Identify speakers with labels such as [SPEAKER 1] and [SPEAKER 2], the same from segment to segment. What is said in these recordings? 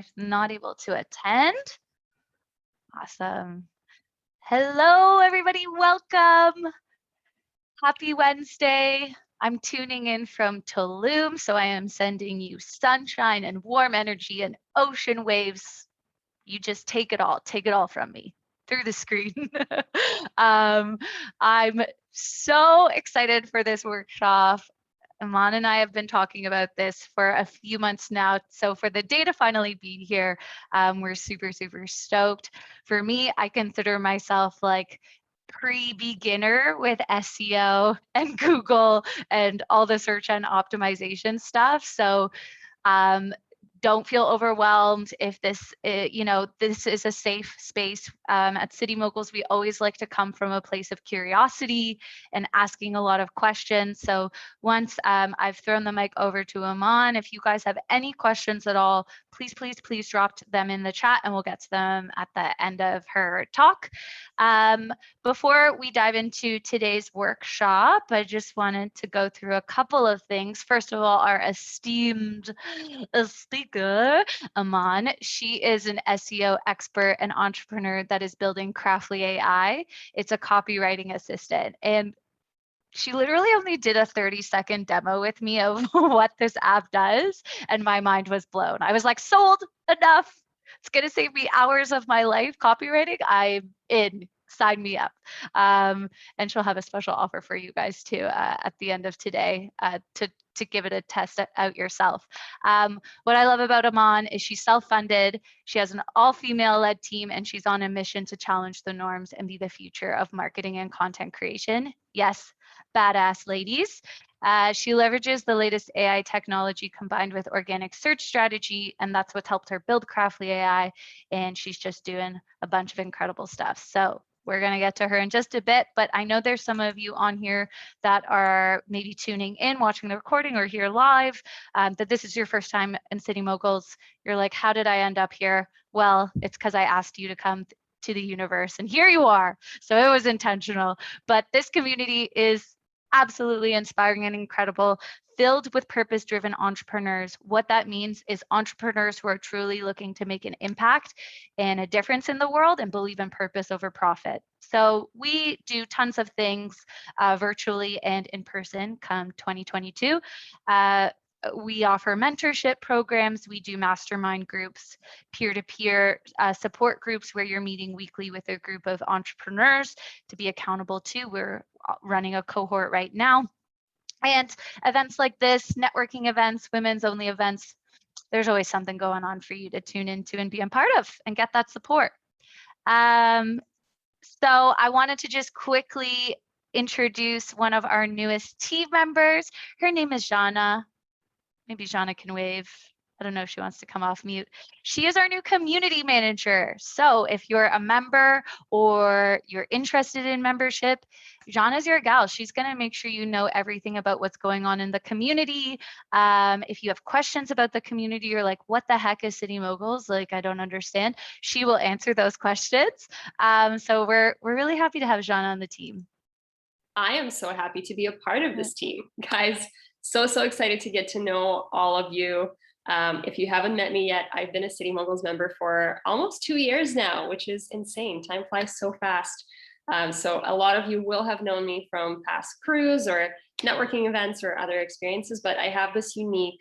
[SPEAKER 1] are not able to attend. Awesome. Hello, everybody. Welcome. Happy Wednesday. I'm tuning in from Tulum, so I am sending you sunshine and warm energy and ocean waves. You just take it all from me through the screen. I'm so excited for this workshop. Iman and I have been talking about this for a few months now. So for the day to finally be here, we're super, super stoked. For me, I consider myself like pre-beginner with SEO and Google and all the search and optimization stuff. So don't feel overwhelmed if this, this is a safe space. At City Moguls, we always like to come from a place of curiosity and asking a lot of questions. So once I've thrown the mic over to Iman, if you guys have any questions at all, please drop them in the chat and we'll get to them at the end of her talk. Before we dive into today's workshop, I just wanted to go through a couple of things. First of all, our esteemed speaker, Iman. She is an SEO expert and entrepreneur that is building Craftly.AI. It's a copywriting assistant. And she literally only did a 30-second demo with me of what this app does. And my mind was blown. I was like, sold, enough. It's going to save me hours of my life copywriting. I'm in. Sign me up. And she'll have a special offer for you guys too at the end of today to give it a test out yourself. What I love about Iman is she's self-funded, she has an all-female led team, and she's on a mission to challenge the norms and be the future of marketing and content creation. Yes, badass ladies. She leverages the latest AI technology combined with organic search strategy, and that's what's helped her build Craftly AI, and she's just doing a bunch of incredible stuff. So we're going to get to her in just a bit, but I know there's some of you on here that are maybe tuning in, watching the recording or here live, that this is your first time in City Moguls. You're like, how did I end up here? Well, it's because I asked you to come to the universe and here you are. So it was intentional, but this community is absolutely inspiring and incredible, filled with purpose-driven entrepreneurs. What that means is entrepreneurs who are truly looking to make an impact and a difference in the world and believe in purpose over profit. So we do tons of things virtually and in person come 2022. We offer mentorship programs. We do mastermind groups, peer-to-peer support groups where you're meeting weekly with a group of entrepreneurs to be accountable to. We're running a cohort right now. And events like this, networking events, women's only events, there's always something going on for you to tune into and be a part of and get that support. So I wanted to just quickly introduce one of our newest team members. Her name is Jana. Maybe Jana can wave. I don't know if she wants to come off mute. She is our new community manager. So if you're a member or you're interested in membership, Jana's your gal. She's going to make sure you know everything about what's going on in the community. If you have questions about the community, you're like, what the heck is City Moguls? Like, I don't understand. She will answer those questions. So we're really happy to have Jana on the team.
[SPEAKER 2] I am so happy to be a part of this team, guys. So excited to get to know all of you. If you haven't met me yet, I've been a City Moguls member for almost 2 years now, which is insane. Time flies so fast. So a lot of you will have known me from past crews or networking events or other experiences, but I have this unique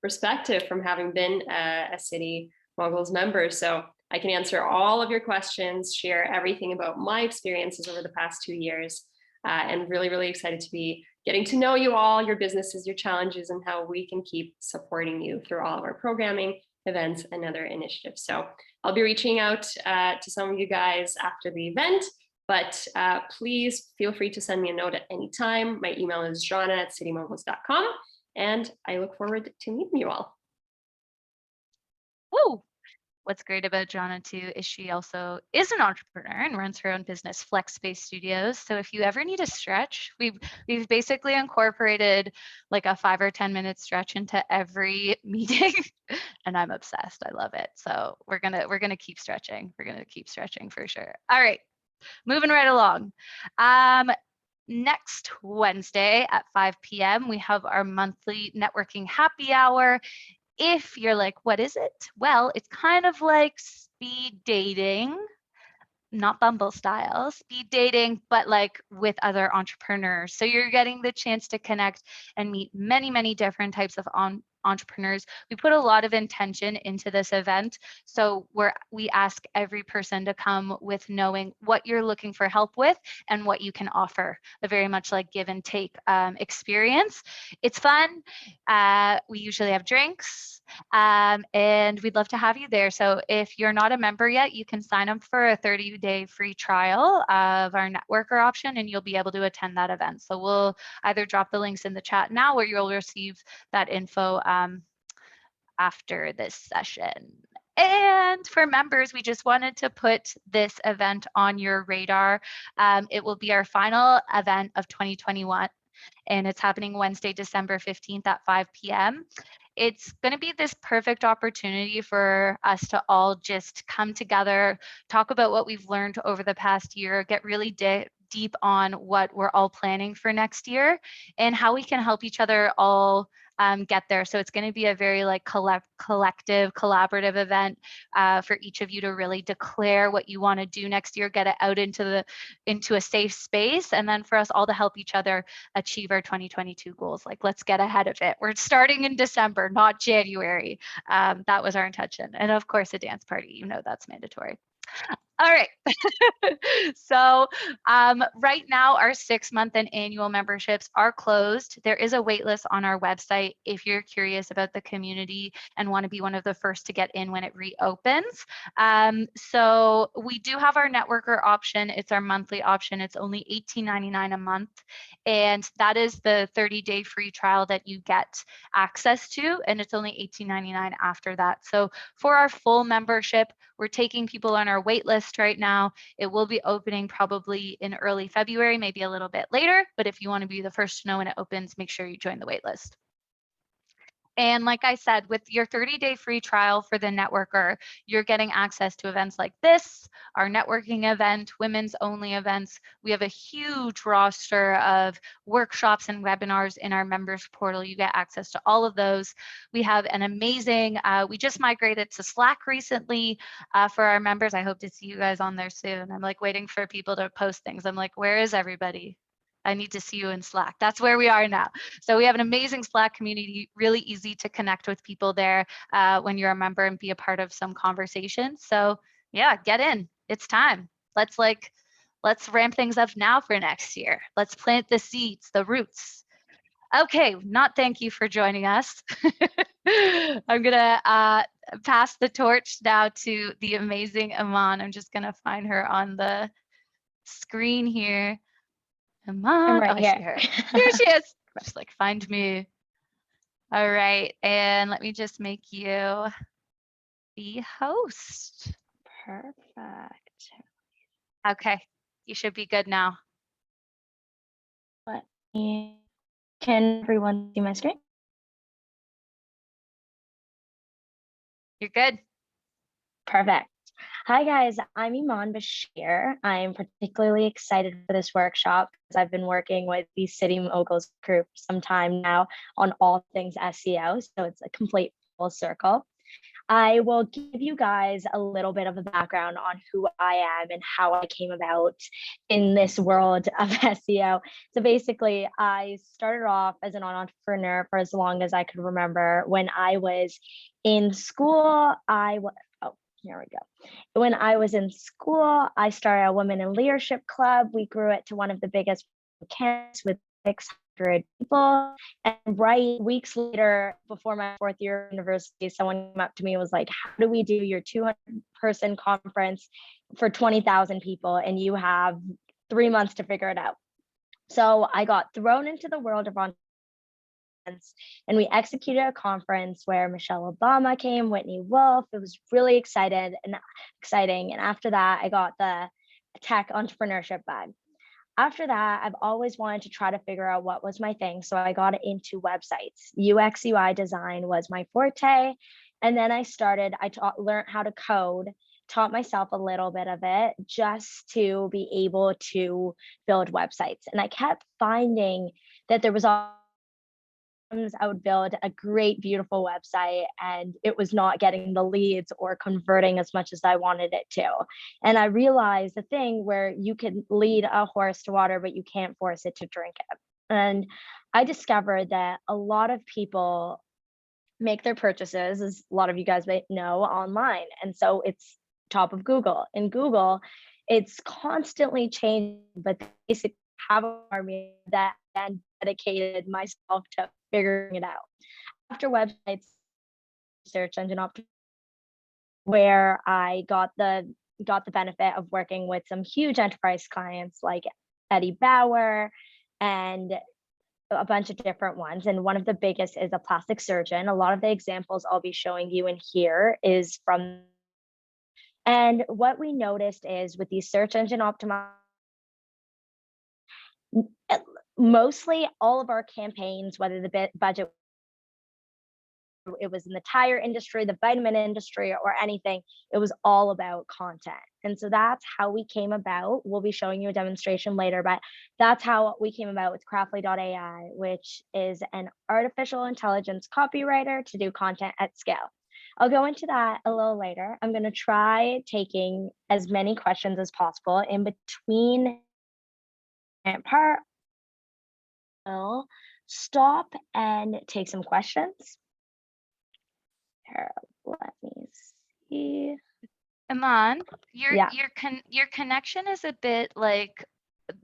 [SPEAKER 2] perspective from having been a City Moguls member. So I can answer all of your questions, share everything about my experiences over the past 2 years, and really excited to be getting to know you all, your businesses, your challenges, and how we can keep supporting you through all of our programming, events, and other initiatives. So I'll be reaching out to some of you guys after the event, but please feel free to send me a note at any time. My email is jana@citymoguls.com, and I look forward to meeting you all.
[SPEAKER 1] Woo! What's great about Jana too is she also is an entrepreneur and runs her own business, Flex Space Studios. So if you ever need a stretch, we've basically incorporated like a 5 or 10 minute stretch into every meeting, and I'm obsessed. I love it. So we're gonna keep stretching. We're gonna keep stretching for sure. All right, moving right along. Next Wednesday at 5 p.m. we have our monthly networking happy hour. if you're like, what is it? Well, it's kind of like speed dating, not Bumble style, speed dating, but like with other entrepreneurs. So you're getting the chance to connect and meet many, many different types of entrepreneurs. We put a lot of intention into this event. So we ask every person to come with knowing what you're looking for help with and what you can offer. A very much like give and take experience. It's fun. We usually have drinks. And we'd love to have you there. So if you're not a member yet, you can sign up for a 30-day free trial of our networker option, and you'll be able to attend that event. So we'll either drop the links in the chat now, or you'll receive that info after this session. And for members, we just wanted to put this event on your radar. It will be our final event of 2021, and it's happening Wednesday, December 15th at 5 p.m. It's going to be this perfect opportunity for us to all just come together, talk about what we've learned over the past year, get really deep on what we're all planning for next year and how we can help each other all get there. So it's going to be a very like collective, collaborative event for each of you to really declare what you want to do next year, get it out into a safe space, and then for us all to help each other achieve our 2022 goals. Like, let's get ahead of it. We're starting in December, not January. That was our intention. And of course, a dance party, you know, that's mandatory. All right. So right now, our 6-month and annual memberships are closed. There is a waitlist on our website if you're curious about the community and want to be one of the first to get in when it reopens. So we do have our networker option. It's our monthly option. It's only $18.99 a month. And that is the 30-day free trial that you get access to. And it's only $18.99 after that. So for our full membership, we're taking people on our wait list right now. It will be opening probably in early February, maybe a little bit later. But if you want to be the first to know when it opens, make sure you join the wait list. And like I said, with your 30-day free trial for the networker, you're getting access to events like this, our networking event, women's only events. We have a huge roster of workshops and webinars in our members portal. You get access to all of those. We have an amazing, we just migrated to Slack recently for our members. I hope to see you guys on there soon. I'm like waiting for people to post things. I'm like, where is everybody? I need to see you in Slack. That's where we are now. So we have an amazing Slack community, really easy to connect with people there when you're a member and be a part of some conversations. So yeah, get in. It's time. Let's ramp things up now for next year. Let's plant the seeds, the roots. Okay, not thank you for joining us. I'm gonna pass the torch now to the amazing Iman. I'm just gonna find her on the screen here.
[SPEAKER 3] I'm right
[SPEAKER 1] I
[SPEAKER 3] here.
[SPEAKER 1] see her. Here she is. Just like, find me. All right. And let me just make you the host.
[SPEAKER 3] Perfect.
[SPEAKER 1] Okay. You should be good now.
[SPEAKER 3] Can everyone see my screen?
[SPEAKER 1] You're good.
[SPEAKER 3] Perfect. Hi guys, I'm Iman Bashir. I'm particularly excited for this workshop because I've been working with the City Moguls group for some time now on all things SEO, so it's a complete full circle. I will give you guys a little bit of a background on who I am and how I came about in this world of SEO. So basically, I started off as an entrepreneur for as long as I could remember. When I was in school, here we go. When I was in school, I started a women in leadership club. We grew it to one of the biggest camps with 600 people. And right weeks later, before my 4th year of university, someone came up to me and was like, how do we do your 200-person conference for 20,000 people? And you have 3 months to figure it out. So I got thrown into the world of entrepreneurship, and we executed a conference where Michelle Obama came, Whitney Wolf. It was really exciting. And after that, I got the tech entrepreneurship bug. After that, I've always wanted to try to figure out what was my thing. So I got into websites. UX UI design was my forte. And then I learned how to code, taught myself a little bit of it just to be able to build websites. And I kept finding that there was I would build a great, beautiful website and it was not getting the leads or converting as much as I wanted it to. And I realized the thing where you can lead a horse to water, but you can't force it to drink it. And I discovered that a lot of people make their purchases, as a lot of you guys may know, online. And so it's top of Google. In Google, it's constantly changing, but they basically have an army that and dedicated myself to figuring it out. After websites, search engine optimization, where I got the benefit of working with some huge enterprise clients like Eddie Bauer and a bunch of different ones. And one of the biggest is a plastic surgeon. A lot of the examples I'll be showing you in here is from. And what we noticed is with these search engine optimization, mostly all of our campaigns, whether the budget, it was in the tire industry, the vitamin industry, or anything, it was all about content. And so that's how we came about. We'll be showing you a demonstration later, but that's how we came about with Craftly.AI, which is an artificial intelligence copywriter to do content at scale. I'll go into that a little later. I'm going to try taking as many questions as possible in between part. I'll stop and take some questions. Here, let me see.
[SPEAKER 1] Iman,
[SPEAKER 3] Yeah.
[SPEAKER 1] your connection is a bit like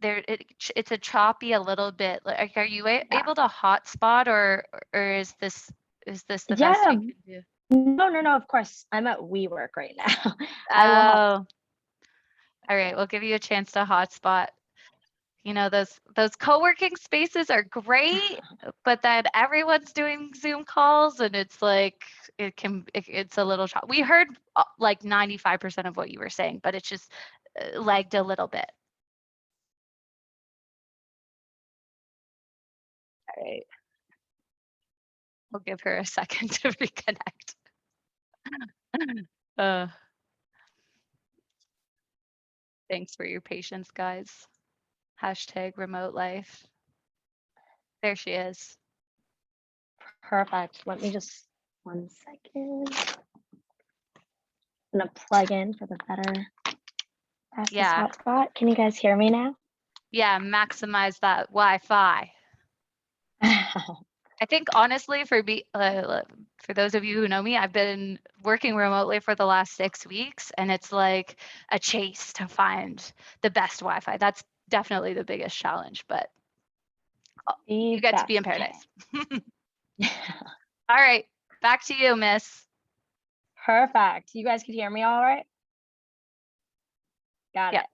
[SPEAKER 1] it's a choppy a little bit. Like, are you able to hotspot or is this the best you can do?
[SPEAKER 3] No, of course. I'm at WeWork right now.
[SPEAKER 1] Oh, all right. We'll give you a chance to hotspot. You know, those co-working spaces are great, but then everyone's doing Zoom calls and it's like it's a little choppy. We heard like 95% of what you were saying, but it's just lagged a little bit. All right. We'll give her a second to reconnect. Thanks for your patience, guys. Hashtag remote life. There she is.
[SPEAKER 3] Perfect. Let me just 1 second. I'm gonna plug in for the better fastest hotspot. Can you guys hear me now?
[SPEAKER 1] Yeah, maximize that Wi-Fi. I think honestly, for those of you who know me, I've been working remotely for the last 6 weeks, and it's like a chase to find the best Wi-Fi. That's definitely the biggest challenge, but you get to be in paradise. All right, back to you, Miss.
[SPEAKER 3] Perfect. You guys can hear me all right? Got it.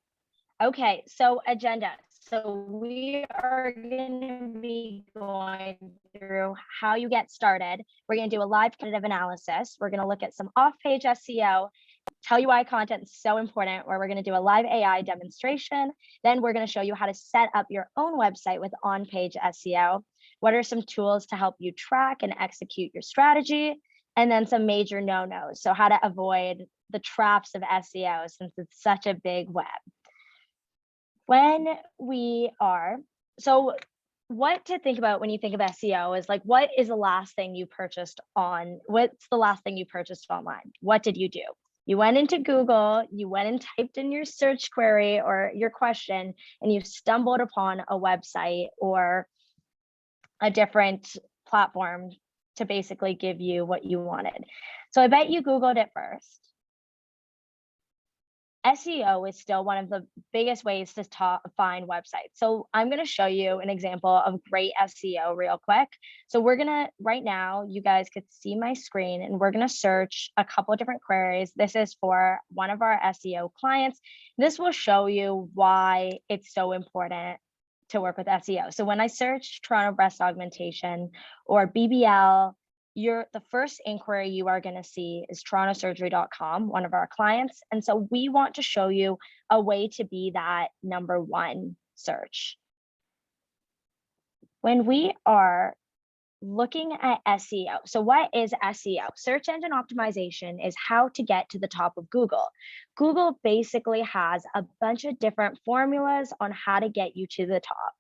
[SPEAKER 3] Okay, so agenda. So we are going to be going through how you get started. We're going to do a live competitive analysis. We're going to look at some off-page SEO, tell you why content is so important, where we're going to do a live AI demonstration. Then we're going to show you how to set up your own website with on-page SEO. What are some tools to help you track and execute your strategy? And then some major no-nos. So how to avoid the traps of SEO since it's such a big web. So what to think about when you think of SEO is like, what is the last thing you purchased online? What did you do? You went into Google, you went and typed in your search query or your question, and you stumbled upon a website or a different platform to basically give you what you wanted. So I bet you Googled it first. SEO is still one of the biggest ways to find websites. So I'm going to show you an example of great SEO real quick. So we're going to, right now, you guys could see my screen and we're going to search a couple of different queries. This is for one of our SEO clients. This will show you why it's so important to work with SEO. So when I search Toronto breast augmentation or BBL, the first inquiry you are going to see is torontosurgery.com, one of our clients. And so we want to show you a way to be that number one search. When we are looking at SEO, so what is SEO? Search engine optimization is how to get to the top of Google. Google basically has a bunch of different formulas on how to get you to the top.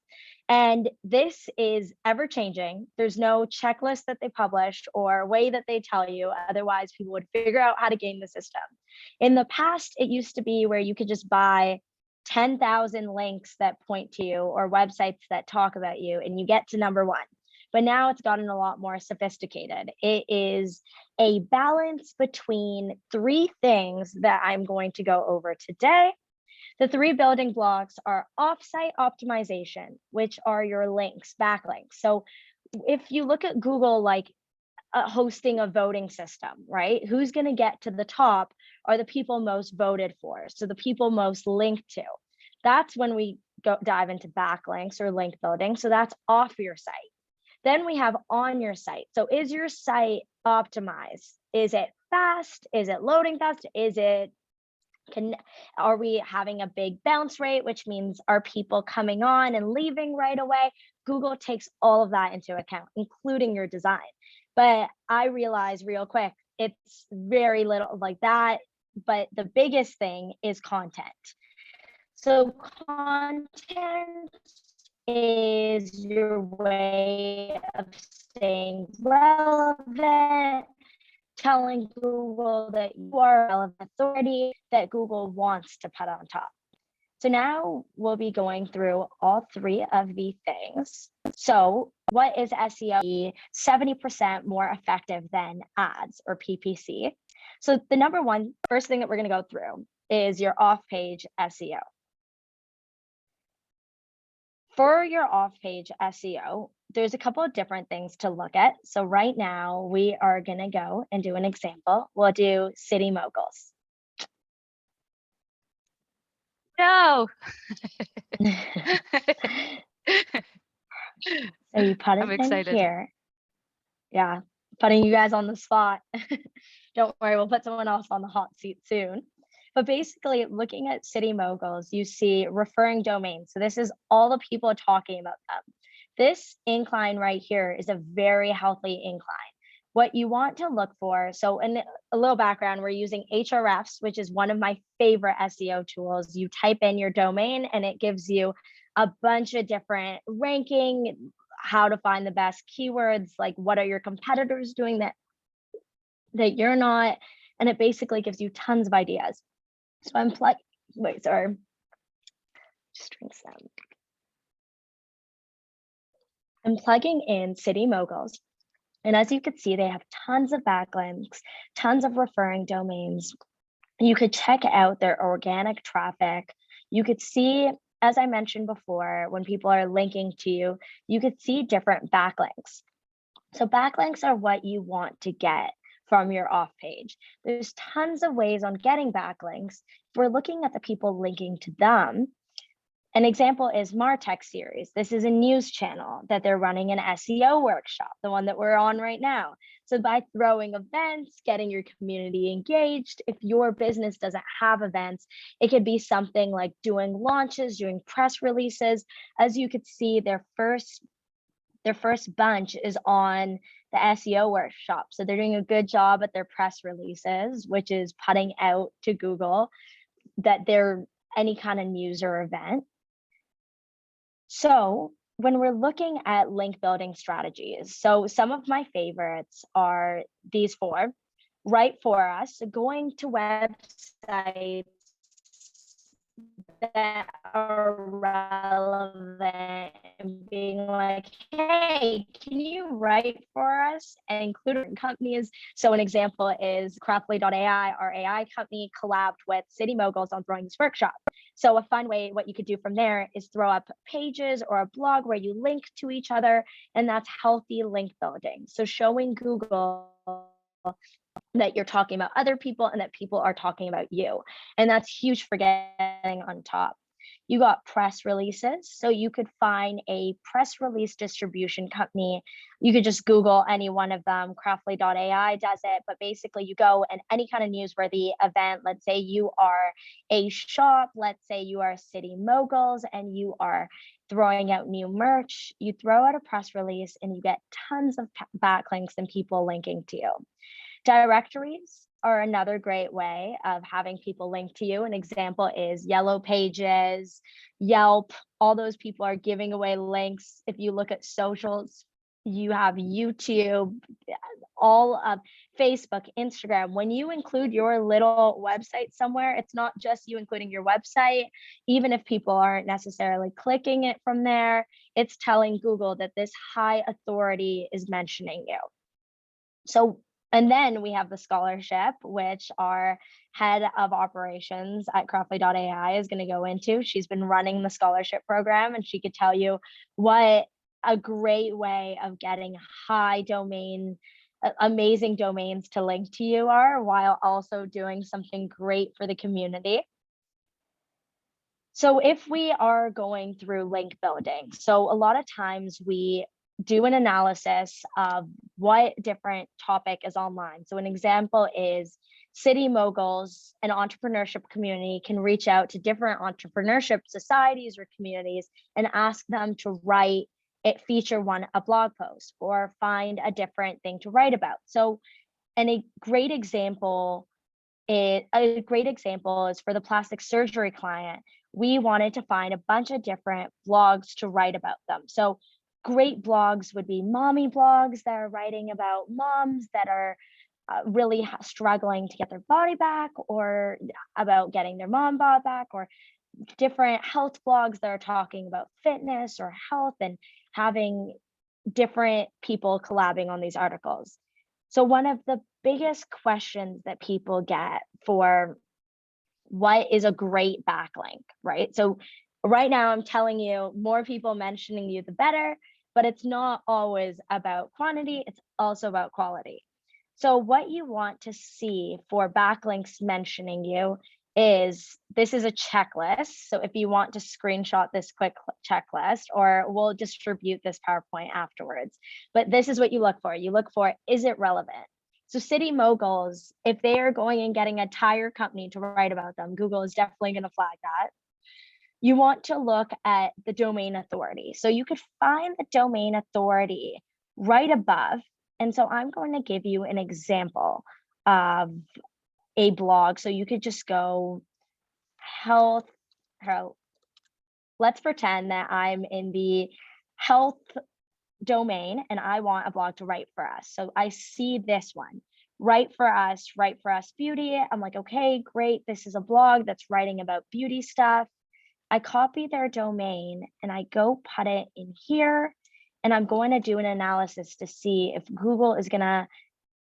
[SPEAKER 3] And this is ever changing. There's no checklist that they publish or way that they tell you. Otherwise, people would figure out how to game the system. In the past, it used to be where you could just buy 10,000 links that point to you or websites that talk about you, and you get to number one. But now it's gotten a lot more sophisticated. It is a balance between three things that I'm going to go over today. The three building blocks are offsite optimization, which are your links, backlinks. So if you look at Google, like hosting a voting system, right? Who's going to get to the top are the people most voted for. So the people most linked to. That's when we dive into backlinks or link building. So that's off your site. Then we have on your site. So is your site optimized? Is it fast? Is it loading fast? Are we having a big bounce rate, which means are people coming on and leaving right away? Google takes all of that into account, including your design. But I realize real quick, it's very little like that. But the biggest thing is content. So content is your way of staying relevant, telling Google that you are a relevant authority that Google wants to put on top. So now we'll be going through all three of the things. So what is SEO? 70% more effective than ads or PPC. So the first thing that we're going to go through is your off-page SEO. For your off-page SEO, there's a couple of different things to look at. So right now we are going to go and do an example. We'll do City Moguls.
[SPEAKER 1] No.
[SPEAKER 3] So you put
[SPEAKER 1] I'm
[SPEAKER 3] it in
[SPEAKER 1] excited.
[SPEAKER 3] here. Yeah, putting you guys on the spot. Don't worry, we'll put someone else on the hot seat soon. But basically, looking at City Moguls, you see referring domains. So this is all the people talking about them. This incline right here is a very healthy incline. What you want to look for, so in a little background, we're using Ahrefs, which is one of my favorite SEO tools. You type in your domain and it gives you a bunch of different ranking, how to find the best keywords, like what are your competitors doing that you're not, and it basically gives you tons of ideas. So I'm just drink some. I'm plugging in City Moguls. And as you can see, they have tons of backlinks, tons of referring domains. You could check out their organic traffic. You could see, as I mentioned before, when people are linking to you, you could see different backlinks. So backlinks are what you want to get from your off page. There's tons of ways on getting backlinks. If we're looking at the people linking to them, an example is Martech series. This is a news channel that they're running an SEO workshop, the one that we're on right now. So by throwing events, getting your community engaged, if your business doesn't have events, it could be something like doing launches, doing press releases. As you could see, their first bunch is on the SEO workshop. So they're doing a good job at their press releases, which is putting out to Google that they're any kind of news or event. So when we're looking at link building strategies, so some of my favorites are these four. Right for us, going to websites that are relevant and being like, hey, can you write for us, and include companies. So an example is Craftly.AI, our AI company, collabed with City Moguls on throwing this workshop. So a fun way, what you could do from there is throw up pages or a blog where you link to each other, and that's healthy link building. So showing Google that you're talking about other people and that people are talking about you. And that's huge for getting on top. You got press releases. So you could find a press release distribution company. You could just Google any one of them. Craftly.AI does it. But basically you go and any kind of newsworthy event, let's say you are a shop, let's say you are City Moguls and you are throwing out new merch, you throw out a press release and you get tons of backlinks and people linking to you. Directories are another great way of having people link to you. An example is Yellow Pages, Yelp, all those people are giving away links. If you look at socials, you have YouTube, all of Facebook, Instagram. When you include your little website somewhere, it's not just you including your website. Even if people aren't necessarily clicking it from there, it's telling Google that this high authority is mentioning you. So, and then we have the scholarship, which our head of operations at Craftly.AI is going to go into. She's been running the scholarship program, and she could tell you what a great way of getting high domain, amazing domains to link to you are, while also doing something great for the community. So if we are going through link building, so a lot of times we do an analysis of what different topic is online. So an example is City Moguls, an entrepreneurship community, can reach out to different entrepreneurship societies or communities and ask them to write it, feature a blog post, or find a different thing to write about. So, and a great example is for the plastic surgery client. We wanted to find a bunch of different blogs to write about them. So great blogs would be mommy blogs that are writing about moms that are really struggling to get their body back, or about getting their mom bod back, or different health blogs that are talking about fitness or health, and having different people collabing on these articles. So one of the biggest questions that people get for what is a great backlink, right? So right now I'm telling you, more people mentioning you, the better, but it's not always about quantity, it's also about quality. So what you want to see for backlinks mentioning you is, this is a checklist. So if you want to screenshot this quick checklist, or we'll distribute this PowerPoint afterwards, but this is what you look for. You look for, is it relevant? So City Moguls, if they are going and getting a tire company to write about them, Google is definitely going to flag that. You want to look at the domain authority. So you could find the domain authority right above. And so I'm going to give you an example of a blog. So you could just go health. Let's pretend that I'm in the health domain and I want a blog to write for us. So I see this one, write for us beauty. I'm like, okay, great. This is a blog that's writing about beauty stuff. I copy their domain and I go put it in here, and I'm going to do an analysis to see if Google is going to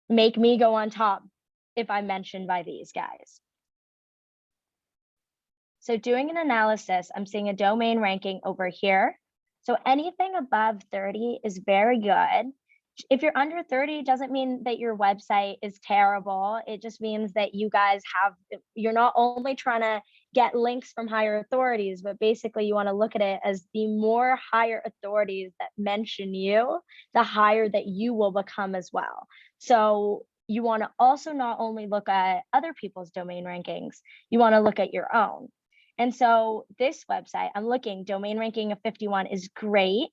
[SPEAKER 3] make me go on top if I'm mentioned by these guys. So doing an analysis, I'm seeing a domain ranking over here. So anything above 30 is very good. If you're under 30, it doesn't mean that your website is terrible. It just means that you guys you're not only trying to get links from higher authorities, but basically you want to look at it as the more higher authorities that mention you, the higher that you will become as well. So you want to also not only look at other people's domain rankings, you want to look at your own. And so this website, I'm looking, domain ranking of 51 is great.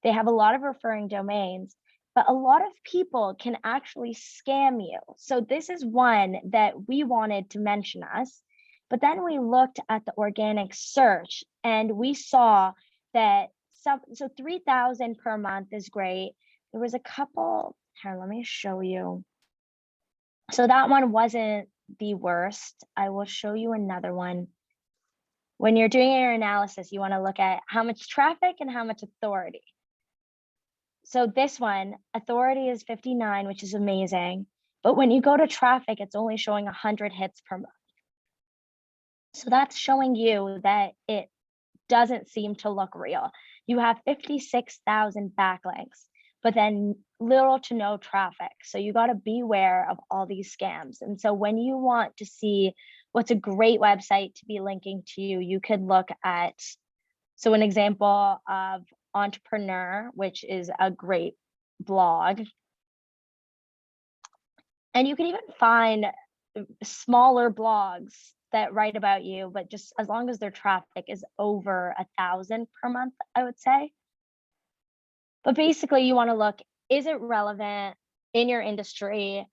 [SPEAKER 3] They have a lot of referring domains, but a lot of people can actually scam you. So this is one that we wanted to mention us, but then we looked at the organic search and we saw that so 3,000 per month is great. There was a couple, here, let me show you. So that one wasn't the worst. I will show you another one. When you're doing your analysis, you want to look at how much traffic and how much authority. So this one, authority is 59, which is amazing. But when you go to traffic, it's only showing 100 hits per month. So that's showing you that it doesn't seem to look real. You have 56,000 backlinks, but then little to no traffic. So you got to beware of all these scams. And so when you want to see what's a great website to be linking to you, you could look at, so an example of Entrepreneur, which is a great blog. And you can even find smaller blogs that write about you, but just as long as their traffic is over 1,000 per month, I would say. But basically you want to look, is it relevant in your industry?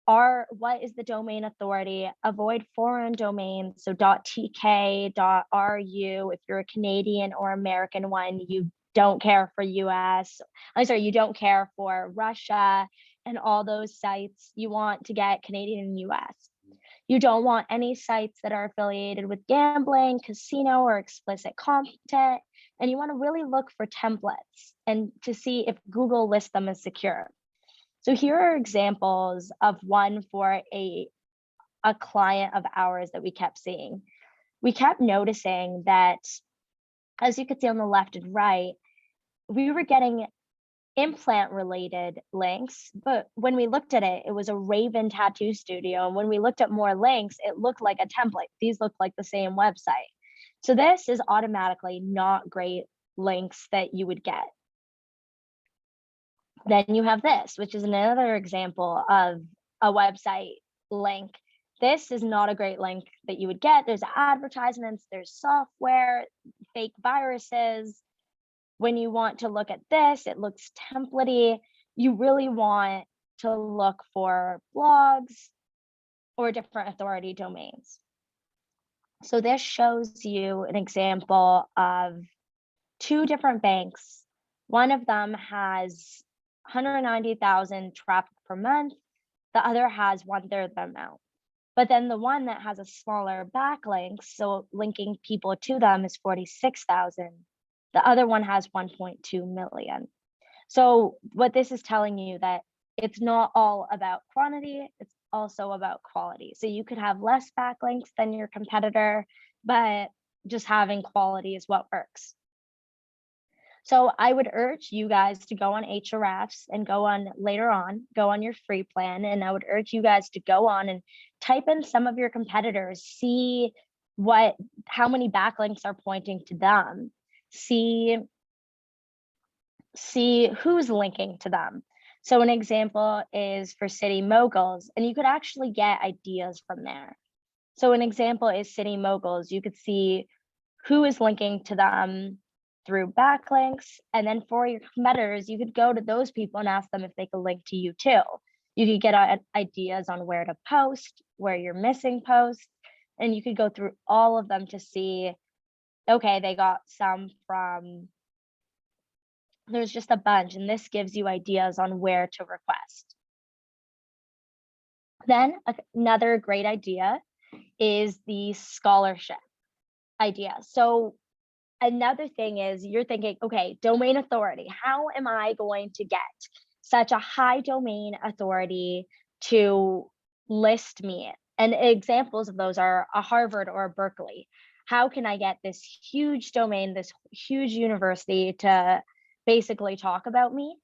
[SPEAKER 3] what is the domain authority? Avoid foreign domains. So .tk, .ru. If you're a Canadian or American one, you don't care for US. I'm sorry, you don't care for Russia and all those sites. You want to get Canadian and US. You don't want any sites that are affiliated with gambling, casino, or explicit content. And you want to really look for templates and to see if Google lists them as secure. So here are examples of one for a client of ours that we kept seeing. We kept noticing that, as you could see on the left and right, we were getting implant related links, but when we looked at it, it was a Raven tattoo studio. And when we looked at more links, it looked like a template. These look like the same website. So this is automatically not great links that you would get. Then you have this, which is another example of a website link. This is not a great link that you would get. There's advertisements, there's software, fake viruses. When you want to look at this, it looks templatey. You really want to look for blogs or different authority domains. So this shows you an example of two different banks. One of them has 190,000 traffic per month. The other has 1/3 the amount. But then the one that has a smaller backlink, so linking people to them, is 46,000. The other one has 1.2 million. So what this is telling you that it's not all about quantity, it's also about quality. So you could have less backlinks than your competitor, but just having quality is what works. So I would urge you guys to go on Ahrefs and go on your free plan. And I would urge you guys to go on and type in some of your competitors, see how many backlinks are pointing to them, see who's linking to them. So an example is for City Moguls, and you could actually get ideas from there. So an example is City Moguls. You could see who is linking to them through backlinks. And then for your competitors, you could go to those people and ask them if they could link to you too. You could get ideas on where to post, where you're missing posts, and you could go through all of them to see, okay, they got some from, there's just a bunch, and this gives you ideas on where to request. Then another great idea is the scholarship idea. So another thing is you're thinking, okay, domain authority. How am I going to get such a high domain authority to list me? And examples of those are a Harvard or a Berkeley. How can I get this huge domain, this huge university to basically talk about me?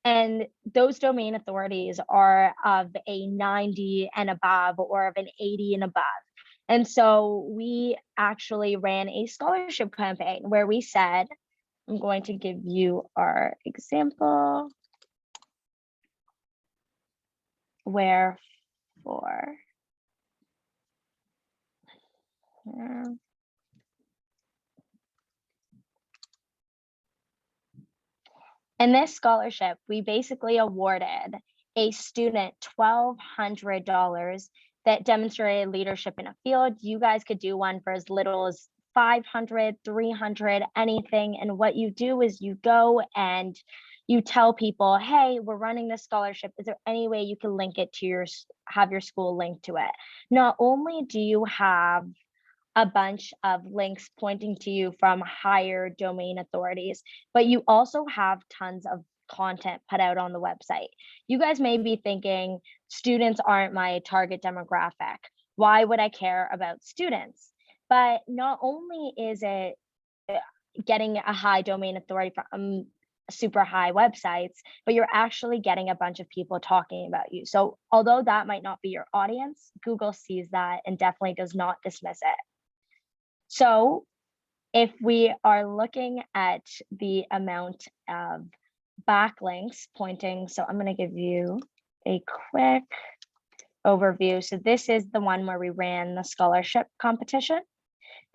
[SPEAKER 3] And those domain authorities are of a 90 and above or of an 80 and above. And so we actually ran a scholarship campaign where we said, I'm going to give you our example. Where for? In this scholarship, we basically awarded a student $1,200 that demonstrated leadership in a field. You guys could do one for as little as 500, 300, anything. And what you do is you go and you tell people, hey, we're running this scholarship. Is there any way you can link it to have your school linked to it? Not only do you have a bunch of links pointing to you from higher domain authorities, but you also have tons of content put out on the website. You guys may be thinking, students aren't my target demographic. Why would I care about students? But not only is it getting a high domain authority from super high websites, but you're actually getting a bunch of people talking about you. So although that might not be your audience, Google sees that and definitely does not dismiss it. So if we are looking at the amount of backlinks pointing, so I'm going to give you a quick overview. So this is the one where we ran the scholarship competition.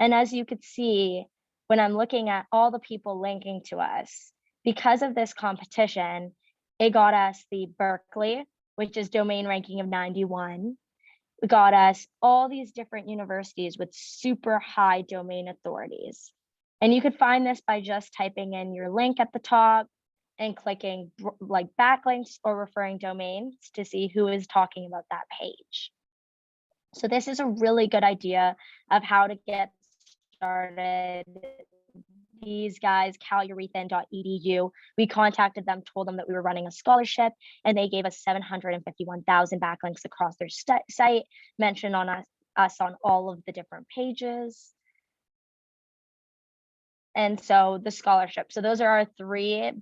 [SPEAKER 3] And as you could see, when I'm looking at all the people linking to us, because of this competition, it got us the Berkeley, which is domain ranking of 91. It got us all these different universities with super high domain authorities. And you could find this by just typing in your link at the top and clicking like backlinks or referring domains to see who is talking about that page. So this is a really good idea of how to get started. These guys, calurethan.edu, we contacted them, told them that we were running a scholarship, and they gave us 751,000 backlinks across their site, mentioned on us on all of the different pages. And so the scholarship. So those are our 3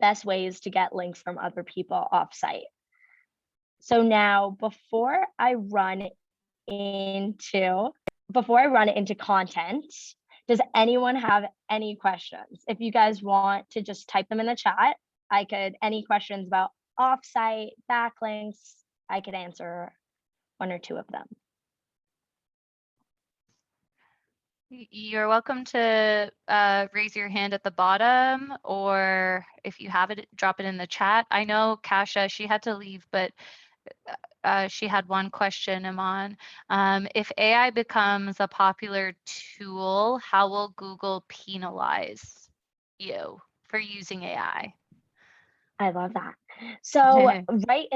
[SPEAKER 3] best ways to get links from other people offsite. So now before I run into content, does anyone have any questions? If you guys want to just type them in the chat, any questions about offsite, backlinks, I could answer 1 or 2 of them.
[SPEAKER 1] You're welcome to raise your hand at the bottom, or if you have it, drop it in the chat. I know Kasha, she had to leave, but she had one question, Iman. If AI becomes a popular tool, how will Google penalize you for using AI?
[SPEAKER 3] I love that. So right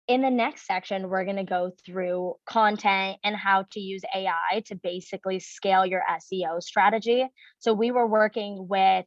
[SPEAKER 3] in the next section, we're going to go through content and how to use AI to basically scale your SEO strategy. So we were working with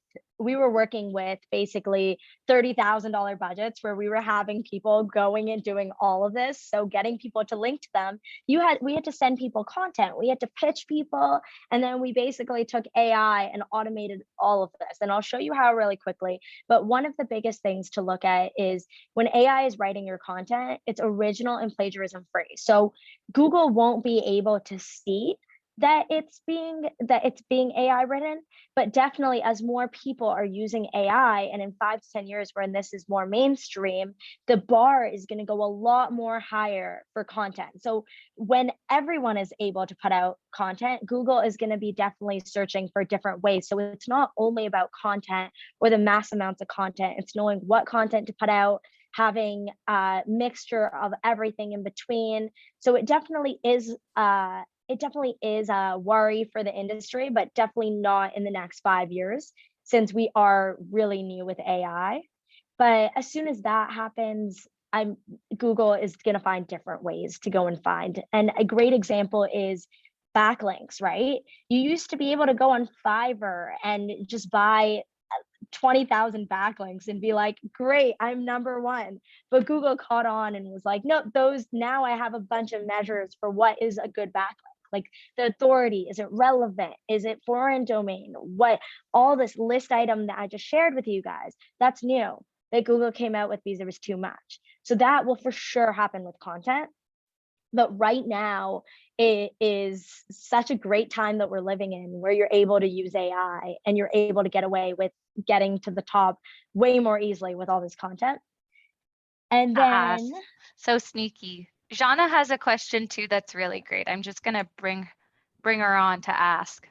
[SPEAKER 3] basically $30,000 budgets where we were having people going and doing all of this. So getting people to link to them, we had to send people content, we had to pitch people, and then we basically took AI and automated all of this. And I'll show you how really quickly. But one of the biggest things to look at is when AI is writing your content, it's original and plagiarism free. So Google won't be able to see that it's being AI written, but definitely as more people are using AI, and in 5 to 10 years when this is more mainstream, the bar is going to go a lot more higher for content. So when everyone is able to put out content, Google is going to be definitely searching for different ways. So it's not only about content or the mass amounts of content, it's knowing what content to put out, having a mixture of everything in between. So it definitely is a worry for the industry, but definitely not in the next 5 years, since we are really new with AI. But as soon as that happens, Google is going to find different ways to go and find. And a great example is backlinks, right? You used to be able to go on Fiverr and just buy 20,000 backlinks and be like, great, I'm number 1. But Google caught on and was like, no, now I have a bunch of measures for what is a good backlink. Like the authority, is it relevant? Is it foreign domain? What, all this list item that I just shared with you guys, that's new that Google came out with because there was too much. So that will for sure happen with content. But right now, it is such a great time that we're living in where you're able to use AI and you're able to get away with getting to the top way more easily with all this content. And then
[SPEAKER 1] so sneaky. Jana has a question too that's really great. I'm just gonna bring her on to ask.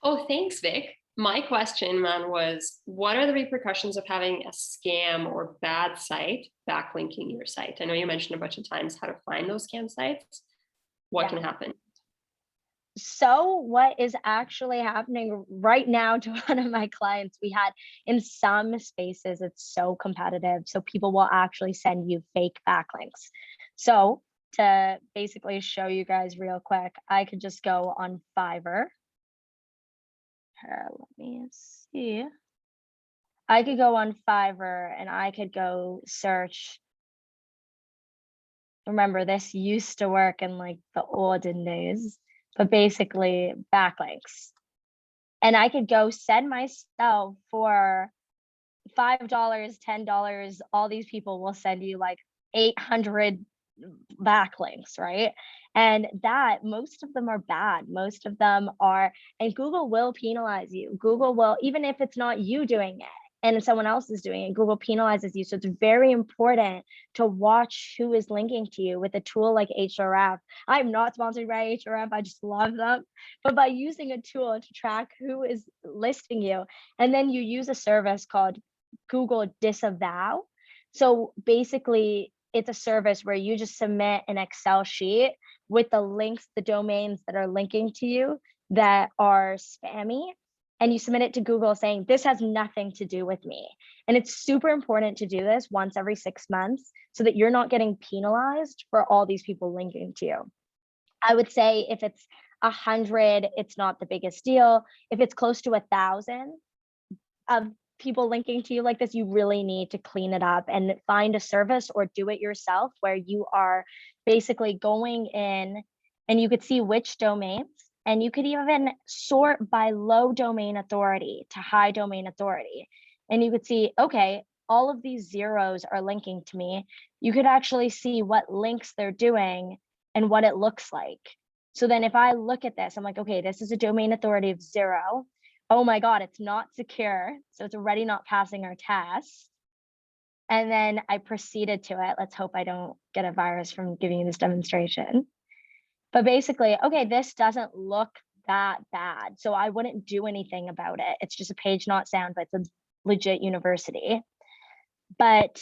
[SPEAKER 2] Oh, thanks, Vic. My question, man, was what are the repercussions of having a scam or bad site backlinking your site? I know you mentioned a bunch of times how to find those scam sites. What can happen?
[SPEAKER 3] So what is actually happening right now to one of my clients, we had in some spaces, it's so competitive. So people will actually send you fake backlinks. So to basically show you guys real quick, I could just go on Fiverr. Let me see. I could go on Fiverr and I could go search. Remember, this used to work in like the olden days, but basically backlinks. And I could go send myself for $5, $10. All these people will send you like 800 backlinks, right? And that most of them are bad. Most of them are, and Google will penalize you. Google will, even if it's not you doing it and someone else is doing it, Google penalizes you. So it's very important to watch who is linking to you with a tool like Href. I'm not sponsored by Href, I just love them. But by using a tool to track who is listing you, and then you use a service called Google Disavow. So basically, it's a service where you just submit an Excel sheet with the links, the domains that are linking to you that are spammy, and you submit it to Google saying, this has nothing to do with me. And it's super important to do this once every 6 months so that you're not getting penalized for all these people linking to you. I would say if it's 100, it's not the biggest deal. If it's close to 1,000 of people linking to you like this, you really need to clean it up and find a service or do it yourself where you are basically going in and you could see which domains, and you could even sort by low domain authority to high domain authority. And you could see, okay, all of these zeros are linking to me. You could actually see what links they're doing and what it looks like. So then if I look at this, I'm like, okay, this is a domain authority of 0. Oh my God, it's not secure. So it's already not passing our test. And then I proceeded to it. Let's hope I don't get a virus from giving you this demonstration. But basically, okay, this doesn't look that bad. So I wouldn't do anything about it. It's just a page not sound, but it's a legit university. But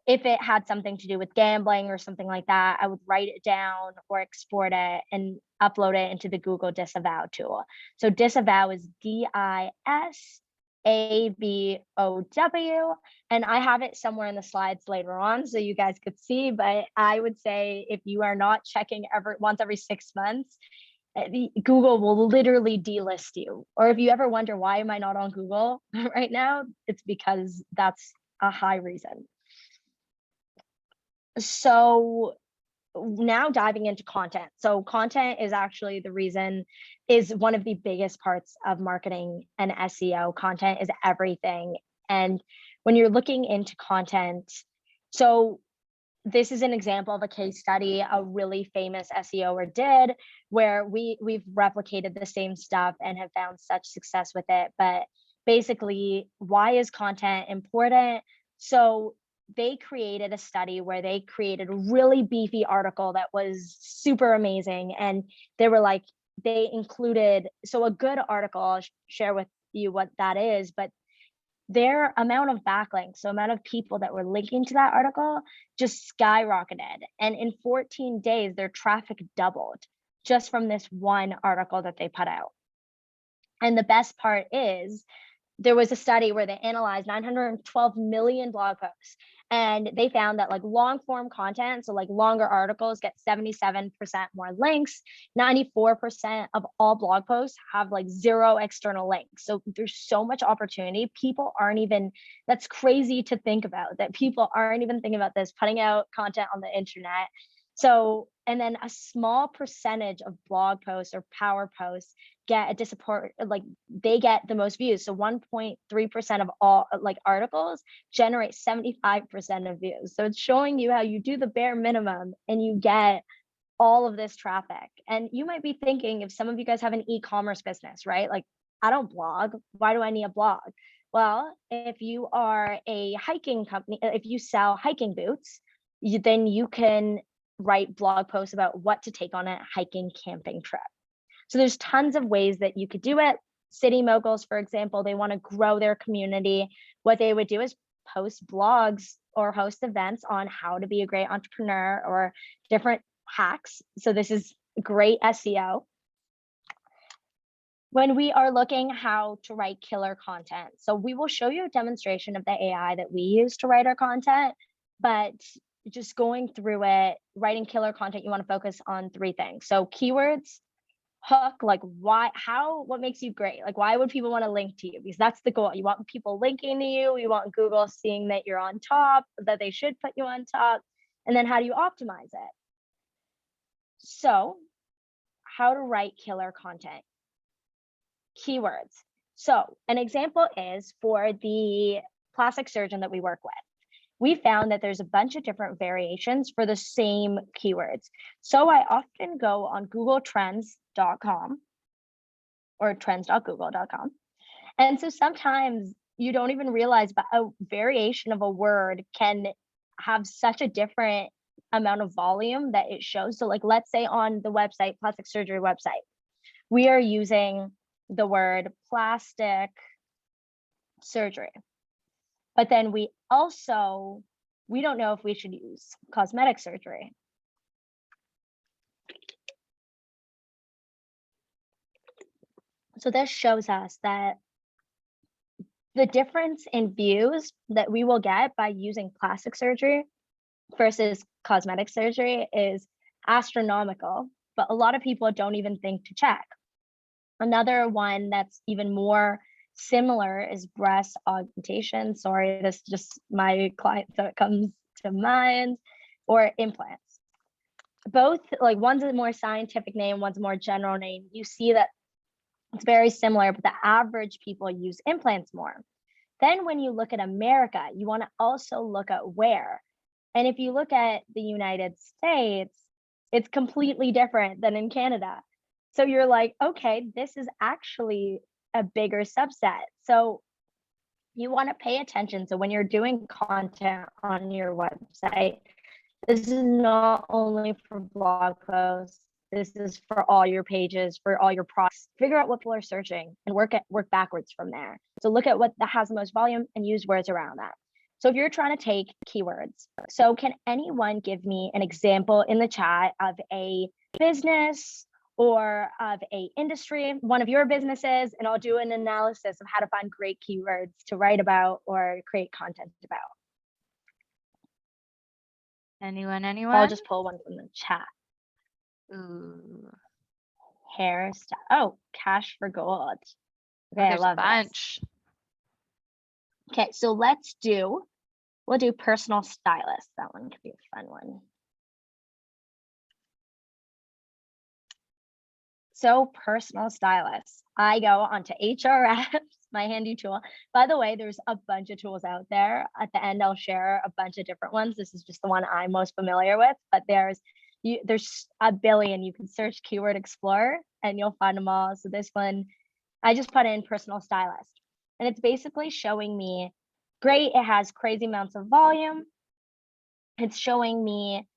[SPEAKER 3] if it had something to do with gambling or something like that, I would write it down or export it and upload it into the Google Disavow tool. So Disavow is DISAVOW, and I have it somewhere in the slides later on so you guys could see, but I would say if you are not checking once every 6 months, Google will literally delist you. Or if you ever wonder, why am I not on Google right now? It's because that's a high reason. So now diving into content. So content is actually is one of the biggest parts of marketing and SEO. Content is everything. And when you're looking into content, so this is an example of a case study a really famous SEOer did, where we've replicated the same stuff and have found such success with it. But basically, why is content important? So they created a study where they created a really beefy article that was super amazing. And they were like, they included, so a good article, I'll share with you what that is, but their amount of backlinks, so amount of people that were linking to that article just skyrocketed. And in 14 days, their traffic doubled just from this one article that they put out. And the best part is, there was a study where they analyzed 912 million blog posts, and they found that like long form content, so like longer articles, get 77% more links. 94% of all blog posts have like 0 external links. So there's so much opportunity. People aren't even, that's crazy to think about, that people aren't even thinking about this, putting out content on the internet. So, and then a small percentage of blog posts or power posts get they get the most views. So 1.3% of all like articles generate 75% of views. So it's showing you how you do the bare minimum and you get all of this traffic. And you might be thinking, if some of you guys have an e-commerce business, right? Like, I don't blog. Why do I need a blog? Well, if you are a hiking company, if you sell hiking boots, then you can write blog posts about what to take on a hiking camping trip. So there's tons of ways that you could do it. City Moguls, for example, they want to grow their community. What they would do is post blogs or host events on how to be a great entrepreneur or different hacks. So this is great SEO. When we are looking how to write killer content, so we will show you a demonstration of the AI that we use to write our content, but just going through it, writing killer content, you want to focus on 3 things. So keywords, hook, like what makes you great? Like, why would people want to link to you? Because that's the goal. You want people linking to you. You want Google seeing that you're on top, that they should put you on top. And then how do you optimize it? So how to write killer content. Keywords. So an example is for the plastic surgeon that we work with. We found that there's a bunch of different variations for the same keywords. So I often go on googletrends.com or trends.google.com. And so sometimes you don't even realize, but a variation of a word can have such a different amount of volume that it shows. So like, let's say on the website, plastic surgery website, we are using the word plastic surgery. But then we don't know if we should use cosmetic surgery. So this shows us that the difference in views that we will get by using plastic surgery versus cosmetic surgery is astronomical, but a lot of people don't even think to check. Another one that's even more similar is breast augmentation. Sorry, that's just my client, so it comes to mind, or implants. Both, like, one's a more scientific name, one's a more general name. You see that it's very similar, but the average people use implants more. Then when you look at America, you want to also look at where. And if you look at the United States, it's completely different than in Canada. So you're like, okay, this is actually a bigger subset. So you want to pay attention. So when you're doing content on your website, this is not only for blog posts, this is for all your pages, for all your products. Figure out what people are searching and work backwards from there. So look at what that has the most volume and use words around that. So if you're trying to take keywords, so can anyone give me an example in the chat of a business or of a industry, one of your businesses, and I'll do an analysis of how to find great keywords to write about or create content about.
[SPEAKER 1] Anyone?
[SPEAKER 3] I'll just pull one from the chat.
[SPEAKER 1] Ooh.
[SPEAKER 3] Hairstyle. Oh, cash for gold. Okay,
[SPEAKER 1] There's
[SPEAKER 3] I love
[SPEAKER 1] a bunch.
[SPEAKER 3] this. Okay, so we'll do personal stylist. That one could be a fun one. So personal stylist, I go onto HRFs, my handy tool. By the way, there's a bunch of tools out there. At the end, I'll share a bunch of different ones. This is just the one I'm most familiar with, but there's a billion. You can search Keyword Explorer and you'll find them all. So this one, I just put in personal stylist, and it's basically showing me, great, it has crazy amounts of volume. It's showing me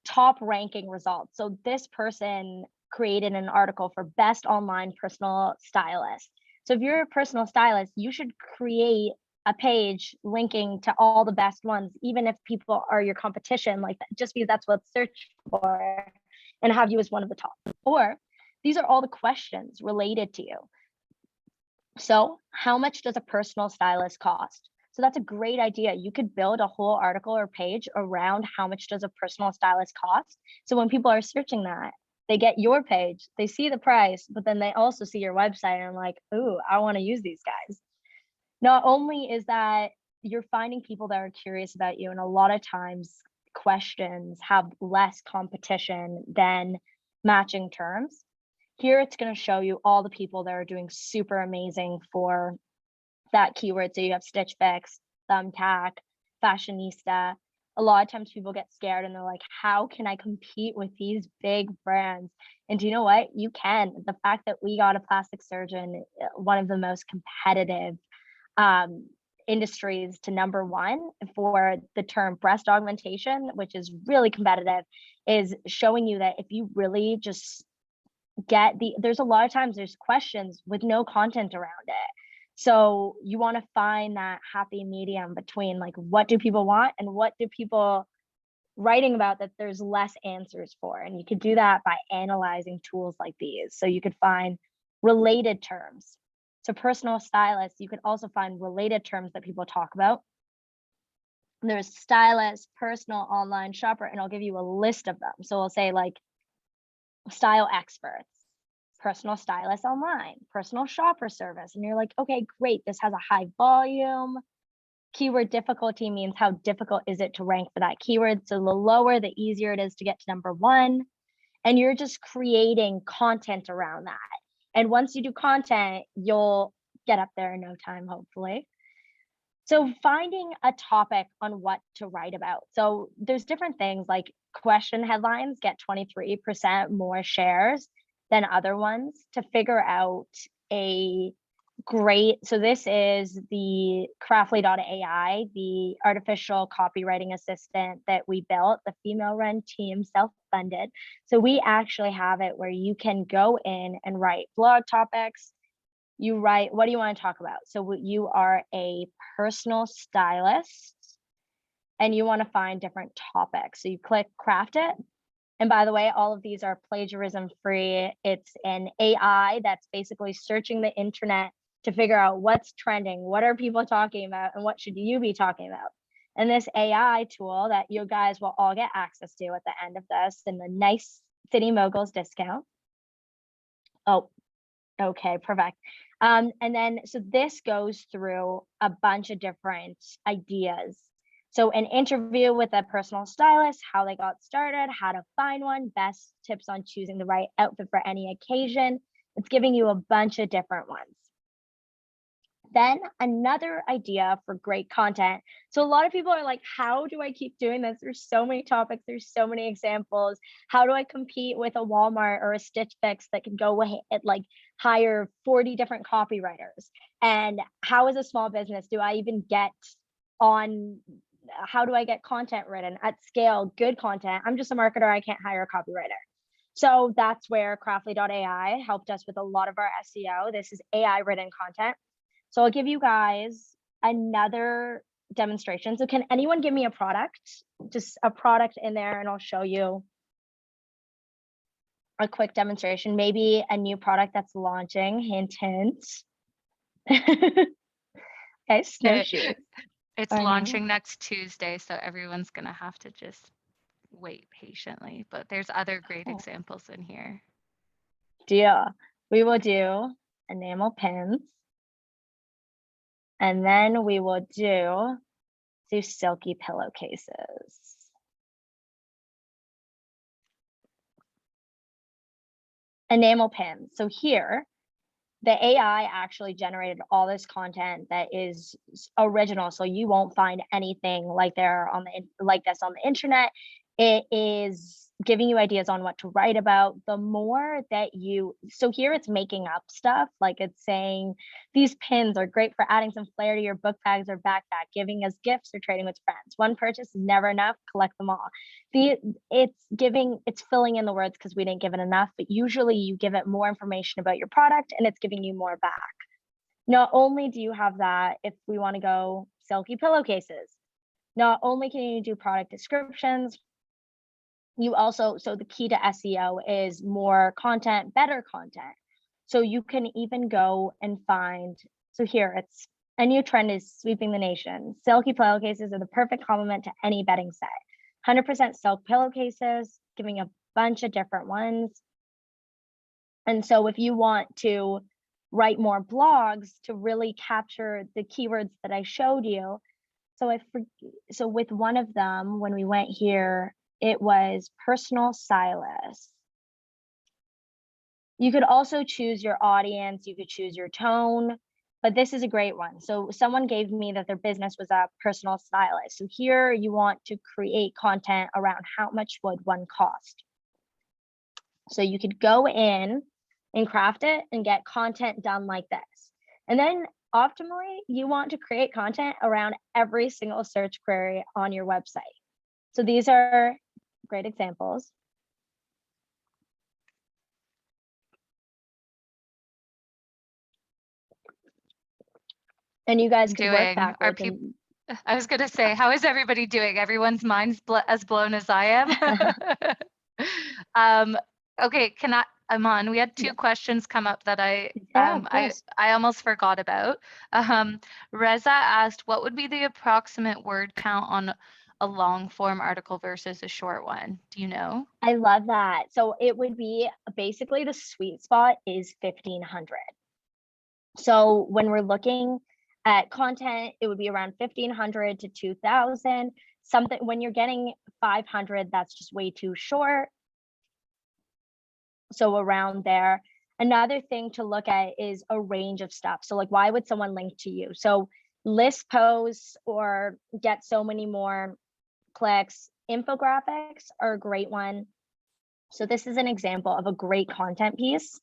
[SPEAKER 3] top ranking results. So this person created an article for best online personal stylist. So if you're a personal stylist, you should create a page linking to all the best ones, even if people are your competition, like that, just because that's what's searched for, and have you as one of the top. Or these are all the questions related to you. So how much does a personal stylist cost? So that's a great idea. You could build a whole article or page around how much does a personal stylist cost. So when people are searching that, they get your page, they see the price, but then they also see your website and like, ooh, I want to use these guys. Not only is that you're finding people that are curious about you, and a lot of times questions have less competition than matching terms. Here it's going to show you all the people that are doing super amazing for that keyword. So you have Stitch Fix, Thumbtack, Fashionista. A lot of times people get scared and they're like, how can I compete with these big brands? And do you know what? You can. The fact that we got a plastic surgeon, one of the most competitive industries, to #1 for the term breast augmentation, which is really competitive, is showing you that if you really just there's a lot of times there's questions with no content around it. So you want to find that happy medium between, like, what do people want and what do people writing about that there's less answers for. And you could do that by analyzing tools like these. So you could find related terms. So personal stylist, you could also find related terms that people talk about. There's stylist, personal online shopper, and I'll give you a list of them. So I'll say like style experts, personal stylist online, personal shopper service. And you're like, okay, great. This has a high volume. Keyword difficulty means how difficult is it to rank for that keyword. So the lower, the easier it is to get to #1. And you're just creating content around that. And once you do content, you'll get up there in no time, hopefully. So finding a topic on what to write about. So there's different things, like question headlines get 23% more shares than other ones. To figure out a great, so this is the Craftly.AI, the artificial copywriting assistant that we built, the female-run team, self-funded. So we actually have it where you can go in and write blog topics. you write, what do you want to talk about? So you are a personal stylist and you want to find different topics. So you click craft it. And by the way, all of these are plagiarism free. It's an AI that's basically searching the internet to figure out what's trending, what are people talking about, and what should you be talking about. And this AI tool that you guys will all get access to at the end of this in the nice City Moguls discount. Oh, okay, perfect. And then, so this goes through a bunch of different ideas. So an interview with a personal stylist, how they got started, how to find one, best tips on choosing the right outfit for any occasion. It's giving you a bunch of different ones. Then another idea for great content. So a lot of people are like, how do I keep doing this? There's so many topics, there's so many examples. How do I compete with a Walmart or a Stitch Fix that can go at like hire 40 different copywriters? And how as a small business do I even get on, how do I get content written at scale, good content? I'm just a marketer, I can't hire a copywriter. So that's where Craftly.AI helped us with a lot of our SEO. This is AI written content. So I'll give you guys another demonstration. So can anyone give me a product, just a product in there, and I'll show you a quick demonstration, maybe a new product that's launching, hint, hint. Okay, snowshoes.
[SPEAKER 1] It's launching next Tuesday, so everyone's gonna have to just wait patiently, but there's other great examples in here.
[SPEAKER 3] Deal. We will do enamel pins. And then we will do silky pillowcases. Enamel pins. So here, the AI actually generated all this content that is original. So you won't find anything like this on the internet. It is giving you ideas on what to write about. The more that so here it's making up stuff, like it's saying these pins are great for adding some flair to your book bags or backpack, giving as gifts or trading with friends. One purchase is never enough, collect them all. It's filling in the words because we didn't give it enough, but usually you give it more information about your product and it's giving you more back. Not only do you have that, if we want to go silky pillowcases, not only can you do product descriptions, you also, so the key to SEO is more content, better content. So you can even go and find, so here it's a new trend is sweeping the nation. Silky pillowcases are the perfect complement to any bedding set. 100% silk pillowcases, giving a bunch of different ones. And so if you want to write more blogs to really capture the keywords that I showed you, so with one of them, when we went here, it was personal stylist. You could also choose your audience, you could choose your tone, but this is a great one. So someone gave me that their business was a personal stylist. So here you want to create content around how much would one cost. So you could go in and craft it and get content done like this. And then optimally, you want to create content around every single search query on your website. So these are great examples. And you guys can work backwards.
[SPEAKER 1] I was going to say, how is everybody doing? Everyone's mind's as blown as I am. Okay, Iman, we had two questions come up that I almost forgot about. Reza asked, what would be the approximate word count on a long form article versus a short one? Do you know?
[SPEAKER 3] I love that. So it would be basically the sweet spot is 1,500. So when we're looking at content, it would be around 1,500 to 2,000. Something when you're getting 500, that's just way too short. So around there. Another thing to look at is a range of stuff. So like, why would someone link to you? So list posts or get so many more clicks. Infographics are a great one. So this is an example of a great content piece.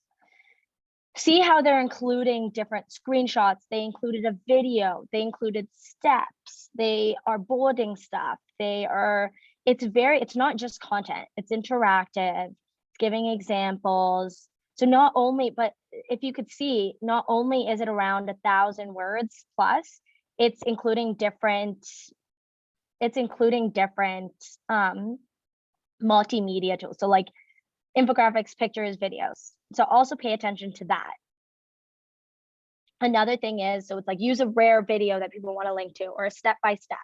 [SPEAKER 3] See how they're including different screenshots. They included a video, they included steps, they are bolding stuff. It's not just content, it's interactive, it's giving examples. So not only, but if you could see, not only is it around 1,000 words plus, it's including different multimedia tools. So like infographics, pictures, videos. So also pay attention to that. Another thing is, so it's like use a rare video that people want to link to, or a step-by-step.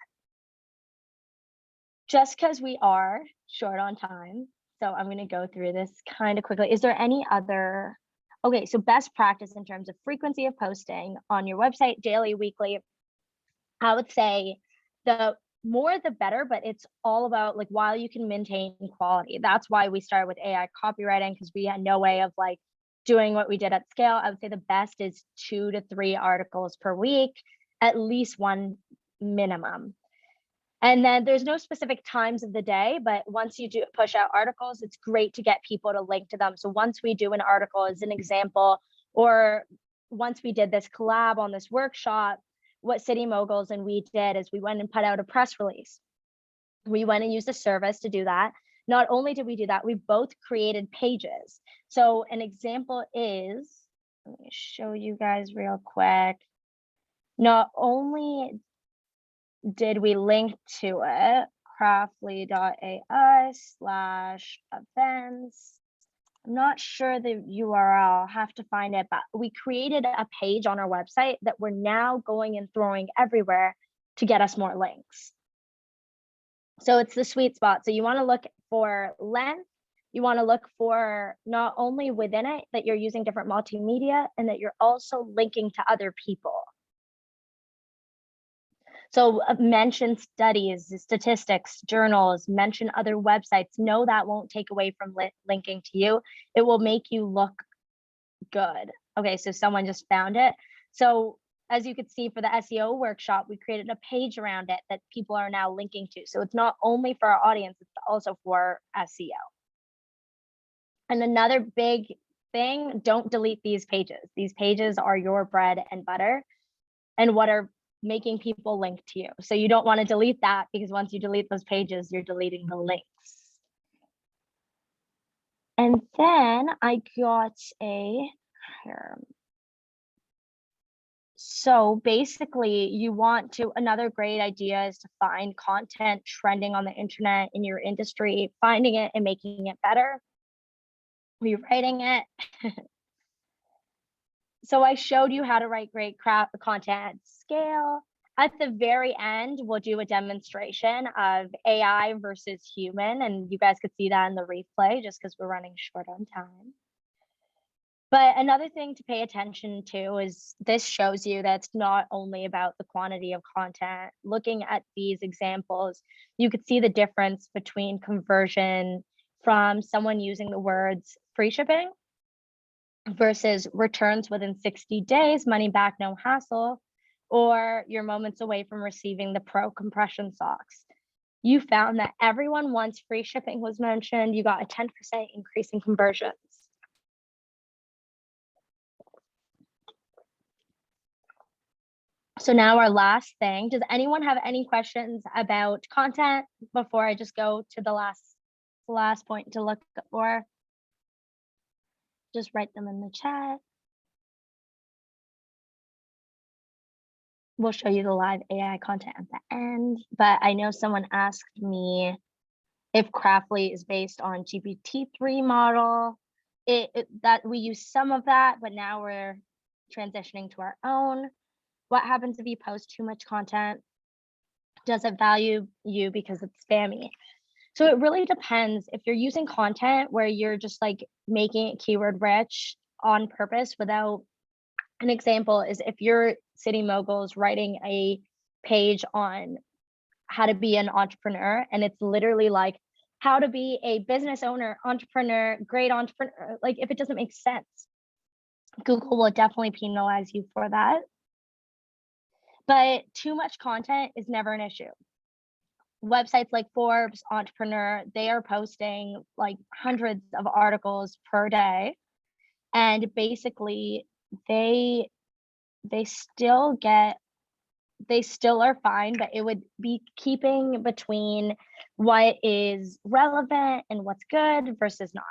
[SPEAKER 3] Just because we are short on time, so I'm going to go through this kind of quickly. Is there any other? Okay, so best practice in terms of frequency of posting on your website, daily, weekly. I would say the more the better, but it's all about like while you can maintain quality. That's why we started with AI copywriting, because we had no way of like doing what we did at scale. I would say the best is 2 to 3 articles per week, at least one minimum. And then there's no specific times of the day, but once you do push out articles, it's great to get people to link to them. So once we do an article as an example, or once we did this collab on this workshop, what City Moguls and we did is we went and put out a press release. We went and used a service to do that. Not only did we do that, we both created pages. So an example is, let me show you guys real quick. Not only did we link to it, Craftly.AI/events. I'm not sure the URL, I'll have to find it, but we created a page on our website that we're now going and throwing everywhere to get us more links. So it's the sweet spot. So you want to look for length. You want to look for not only within it that you're using different multimedia, and that you're also linking to other people. So mention studies, statistics, journals, mention other websites. No, that won't take away from linking to you. It will make you look good. Okay, so someone just found it. So as you could see for the SEO workshop, we created a page around it that people are now linking to. So it's not only for our audience, it's also for SEO. And another big thing, don't delete these pages. These pages are your bread and butter and what are making people link to you. So you don't want to delete that, because once you delete those pages, you're deleting the links. And then I got so basically you want to, another great idea is to find content trending on the internet in your industry, finding it and making it better, rewriting it. So I showed you how to write great content at scale. At the very end, we'll do a demonstration of AI versus human, and you guys could see that in the replay just because we're running short on time. But another thing to pay attention to is this shows you that it's not only about the quantity of content. Looking at these examples, you could see the difference between conversion from someone using the words free shipping versus returns within 60 days, money back, no hassle, or you're moments away from receiving the pro compression socks. You found that everyone, once free shipping was mentioned, you got a 10% increase in conversions. So now our last thing, does anyone have any questions about content before I just go to the last point to look for? Just write them in the chat. We'll show you the live AI content at the end, but I know someone asked me if Craftly is based on GPT-3 model. That we use some of that, but now we're transitioning to our own. What happens if you post too much content? Does it value you because it's spammy? So it really depends. If you're using content where you're just like making it keyword rich on purpose without, an example is if you're City Moguls writing a page on how to be an entrepreneur, and it's literally like how to be a business owner, entrepreneur, great entrepreneur. Like if it doesn't make sense, Google will definitely penalize you for that. But too much content is never an issue. Websites like Forbes, Entrepreneur, they are posting like hundreds of articles per day. And basically they still are fine, but it would be keeping between what is relevant and what's good versus not.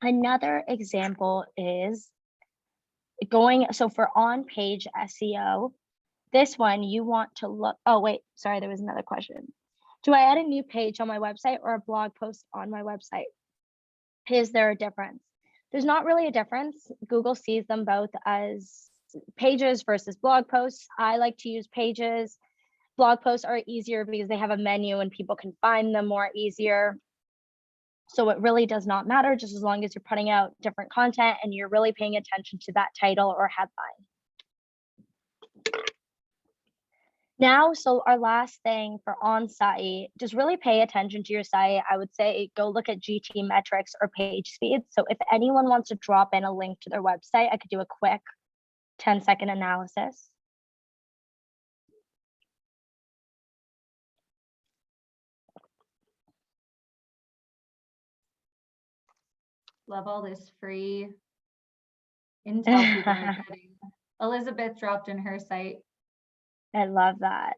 [SPEAKER 3] Another example is so for on-page SEO, this one you want to look, oh wait, sorry, there was another question. Do I add a new page on my website or a blog post on my website? Is there a difference? There's not really a difference. Google sees them both as pages versus blog posts. I like to use pages. Blog posts are easier because they have a menu and people can find them more easier. So it really does not matter, just as long as you're putting out different content and you're really paying attention to that title or headline. Now, so our last thing for on-site, just really pay attention to your site. I would say go look at GT metrics or page speed. So if anyone wants to drop in a link to their website, I could do a quick 10-second analysis.
[SPEAKER 4] Love all this free intel people are getting. Elizabeth dropped in her site.
[SPEAKER 3] I love that.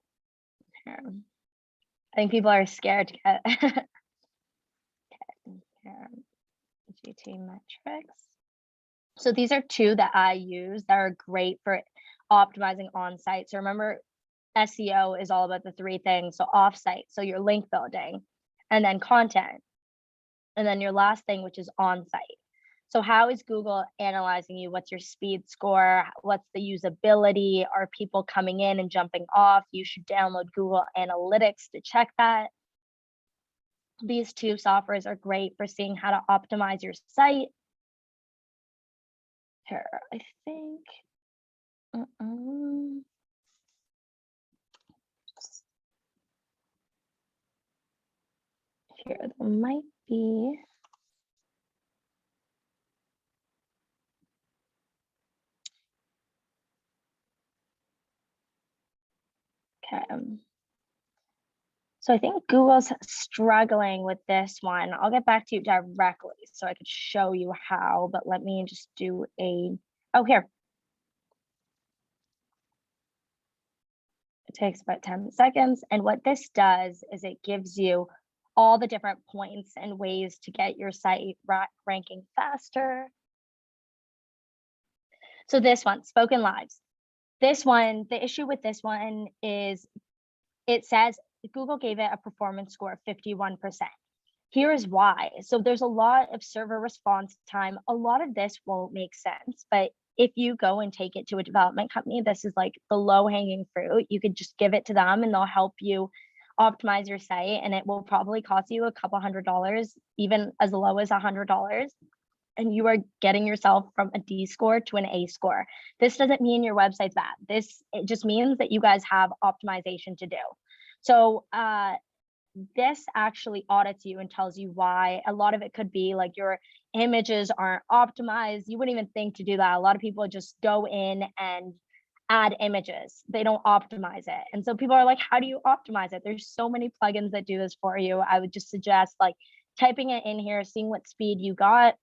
[SPEAKER 3] I think people are scared to get GT metrics. So these are two that I use that are great for optimizing on-site. So remember, SEO is all about the three things. So off-site, so your link building, and then content, and then your last thing, which is on-site. So how is Google analyzing you? What's your speed score? What's the usability? Are people coming in and jumping off? You should download Google Analytics to check that. These two softwares are great for seeing how to optimize your site. Here, I think. Here, there might be. Okay. So I think Google's struggling with this one. I'll get back to you directly so I could show you how, but let me just do oh, here. It takes about 10 seconds. And what this does is it gives you all the different points and ways to get your site ranking faster. So this one, spoken lives. This one, the issue with this one is it says Google gave it a performance score of 51%. Here is why. So there's a lot of server response time. A lot of this won't make sense, but if you go and take it to a development company, this is like the low hanging fruit. You could just give it to them and they'll help you optimize your site, and it will probably cost you a couple $100, even as low as $100. And you are getting yourself from a D score to an A score. This doesn't mean your website's bad. It just means that you guys have optimization to do. So this actually audits you and tells you why. A lot of it could be like your images aren't optimized. You wouldn't even think to do that. A lot of people just go in and add images. They don't optimize it. And so people are like, how do you optimize it? There's so many plugins that do this for you. I would just suggest like typing it in here, seeing what speed you got.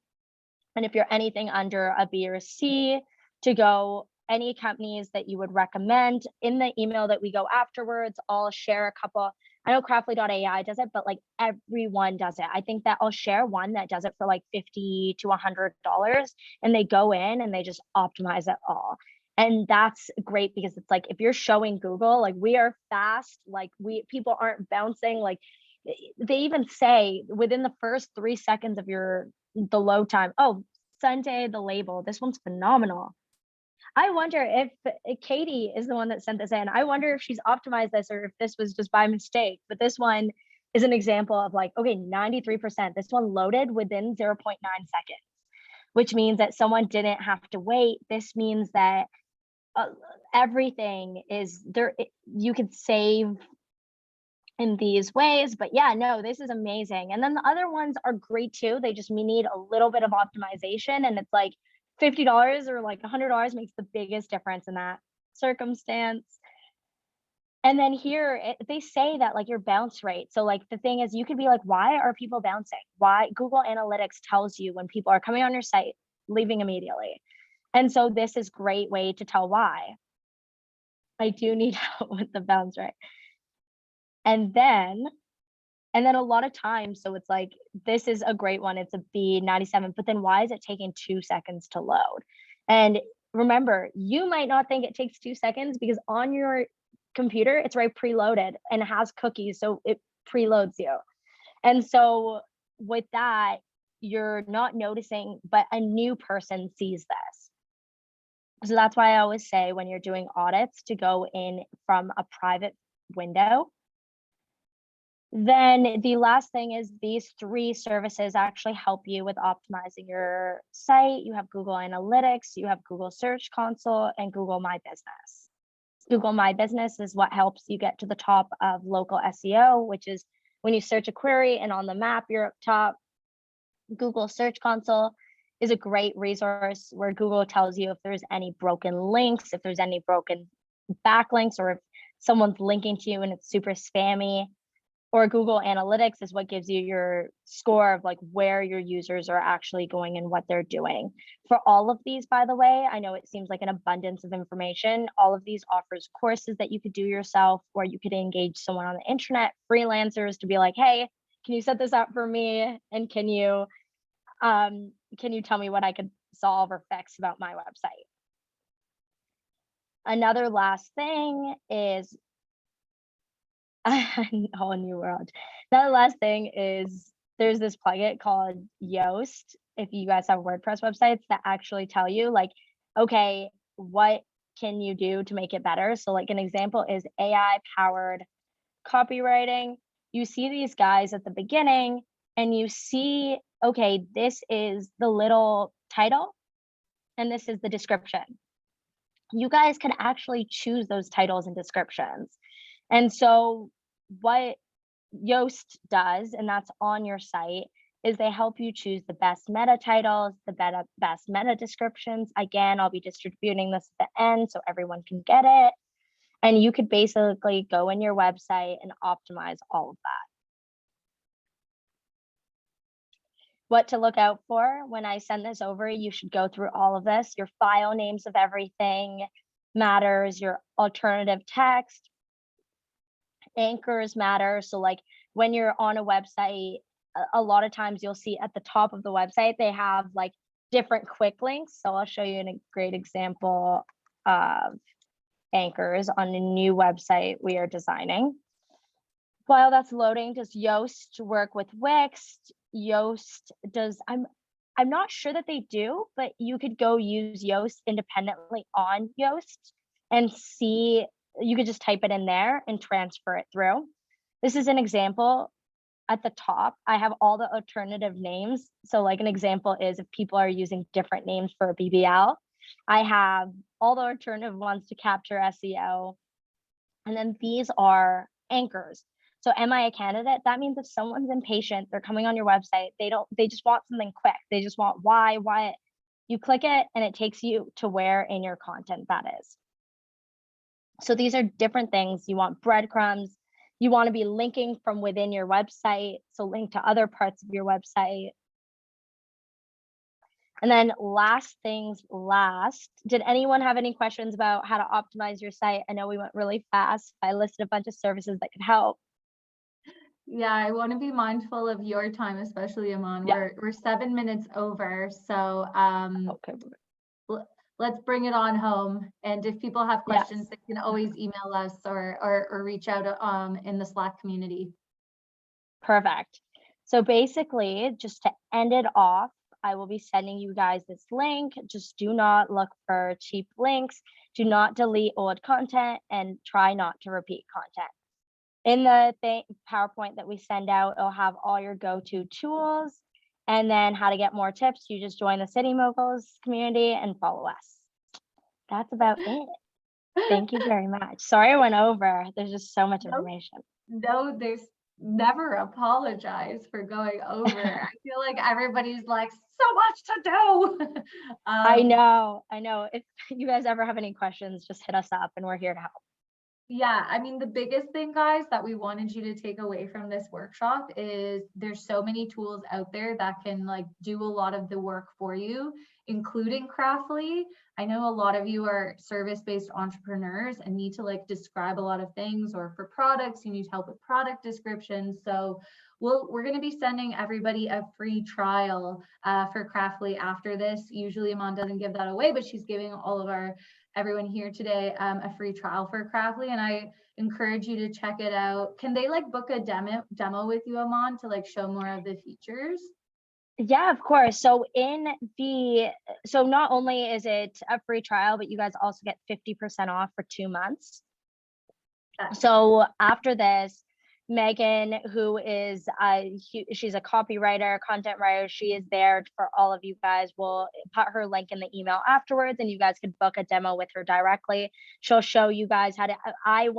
[SPEAKER 3] And if you're anything under a B or a C, to go any companies that you would recommend. In the email that we go afterwards, I'll share a couple. I know Craftly.AI does it, but like everyone does it. I think that I'll share one that does it for like $50 to $100, and they go in and they just optimize it all. And that's great because it's like, if you're showing Google, like we are fast, like people aren't bouncing, like they even say within the first 3 seconds of the load time, oh, Sunday, the label, this one's phenomenal. I wonder if Katie is the one that sent this in. I wonder if she's optimized this or if this was just by mistake. But this one is an example of like, okay, 93%. This one loaded within 0.9 seconds, which means that someone didn't have to wait. This means that everything is there. You could save in these ways, but yeah, no, this is amazing. And then the other ones are great too. They just need a little bit of optimization, and it's like $50 or like $100 makes the biggest difference in that circumstance. And then here they say that like your bounce rate. So like the thing is, you could be like, why are people bouncing? Why? Google Analytics tells you when people are coming on your site, leaving immediately. And so this is a great way to tell why. I do need help with the bounce rate. And then And then a lot of times, so it's like, this is a great one. It's a B97, but then why is it taking 2 seconds to load? And remember, you might not think it takes 2 seconds because on your computer, it's right preloaded and it has cookies. So it preloads you. And so with that, you're not noticing, but a new person sees this. So that's why I always say when you're doing audits to go in from a private window. Then the last thing is these 3 services actually help you with optimizing your site. You have Google Analytics, you have Google Search Console, and Google My Business. Google My Business is what helps you get to the top of local SEO, which is when you search a query and on the map, you're up top. Google Search Console is a great resource where Google tells you if there's any broken links, if there's any broken backlinks, or if someone's linking to you and it's super spammy. Or Google Analytics is what gives you your score of like where your users are actually going and what they're doing. For all of these, by the way, I know it seems like an abundance of information. All of these offers courses that you could do yourself, or you could engage someone on the internet, freelancers, to be like, hey, can you set this up for me? And can you tell me what I could solve or fix about my website? Another last thing is a whole new world. The last thing is there's this plugin called Yoast. If you guys have WordPress websites that actually tell you like, okay, what can you do to make it better? So like an example is AI powered copywriting. You see these guys at the beginning and you see, okay, this is the little title and this is the description. You guys can actually choose those titles and descriptions. And so what Yoast does, and that's on your site, is they help you choose the best meta titles, the best meta descriptions. Again, I'll be distributing this at the end so everyone can get it. And you could basically go in your website and optimize all of that. What to look out for when I send this over, you should go through all of this. Your file names of everything matters, your alternative text, anchors matter. So like when you're on a website, a lot of times you'll see at the top of the website, they have like different quick links. So I'll show you a great example of anchors on a new website we are designing. While that's loading, does Yoast work with Wix? Yoast does, I'm not sure that they do, but you could go use Yoast independently on Yoast and see, you could just type it in there and transfer it through. This is an example. At the top, I have all the alternative names. So like an example is if people are using different names for a BBL, I have all the alternative ones to capture SEO. And then these are anchors. So am I a candidate? That means if someone's impatient, they're coming on your website, they just want something quick. They just want why. You click it and it takes you to where in your content that is. So these are different things. You want breadcrumbs. You want to be linking from within your website. So link to other parts of your website. And then last things last, did anyone have any questions about how to optimize your site? I know we went really fast. I listed a bunch of services that could help.
[SPEAKER 4] Yeah, I want to be mindful of your time, especially Iman.
[SPEAKER 3] Yeah.
[SPEAKER 4] We're 7 minutes over. So
[SPEAKER 3] Okay.
[SPEAKER 4] let's bring it on home. And if people have questions,
[SPEAKER 3] Yes.
[SPEAKER 4] they can always email us or reach out in the Slack community.
[SPEAKER 3] Perfect. So basically, just to end it off, I will be sending you guys this link. Just do not look for cheap links. Do not delete old content and try not to repeat content. In the PowerPoint that we send out, it'll have all your go-to tools and then how to get more tips. You just join the City Moguls community and follow us. That's about it. Thank you very much. Sorry I went over. There's just so much information.
[SPEAKER 4] No, there's never apologize for going over. I feel like everybody's like, so much to do.
[SPEAKER 3] I know. If you guys ever have any questions, just hit us up and we're here to help.
[SPEAKER 4] Yeah, I mean, the biggest thing, guys, that we wanted you to take away from this workshop is there's so many tools out there that can like do a lot of the work for you. including Craftly. I know a lot of you are service-based entrepreneurs and need to like describe a lot of things, or for products, you need help with product descriptions. So we're going to be sending everybody a free trial for Craftly after this. Usually Iman doesn't give that away, but she's giving all of everyone here today a free trial for Craftly, and I encourage you to check it out. Can they like book a demo with you, Iman, to like show more of the features?
[SPEAKER 3] Yeah, of course. So so not only is it a free trial, but you guys also get 50% off for 2 months. So after this, Megan, who is she's a copywriter, content writer, she is there for all of you guys. We'll put her link in the email afterwards, and you guys could book a demo with her directly. She'll show you guys how to. I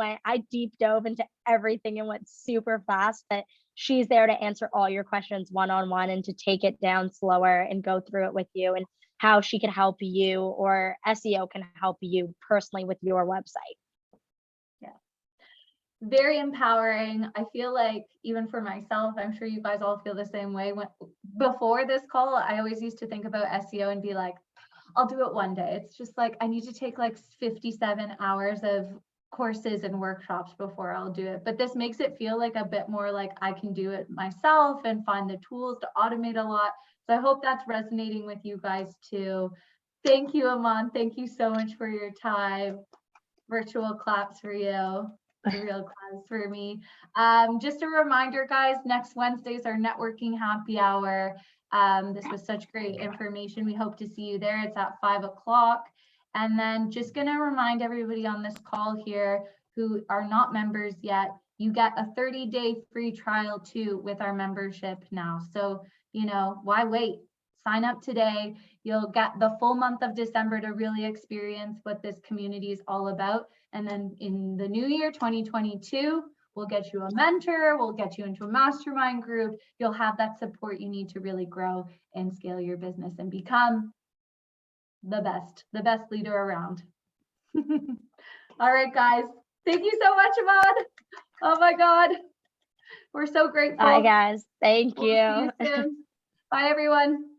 [SPEAKER 3] deep dove into everything and went super fast, but she's there to answer all your questions one-on-one and to take it down slower and go through it with you, and how she can help you, or SEO can help you personally with your website.
[SPEAKER 4] Very empowering. I feel like even for myself, I'm sure you guys all feel the same way. Before this call, I always used to think about SEO and be like, I'll do it one day. It's just like, I need to take like 57 hours of courses and workshops before I'll do it. But this makes it feel like a bit more like I can do it myself and find the tools to automate a lot. So I hope that's resonating with you guys too. Thank you, Iman. Thank you so much for your time. Virtual claps for you. The real class for me. Just a reminder, guys, next Wednesday is our networking happy hour. This was such great information. We hope to see you there. It's at 5 o'clock. And then just going to remind everybody on this call here who are not members yet, you get a 30-day free trial too with our membership now. So, you know, why wait? Sign up today. You'll get the full month of December to really experience what this community is all about. And then in the new year, 2022, we'll get you a mentor, we'll get you into a mastermind group. You'll have that support you need to really grow and scale your business and become the best leader around. All right, guys. Thank you so much, Iman. Oh my God. We're so grateful.
[SPEAKER 3] Bye, guys. Thank
[SPEAKER 4] We'll see
[SPEAKER 3] you.
[SPEAKER 4] you soon. Bye, everyone.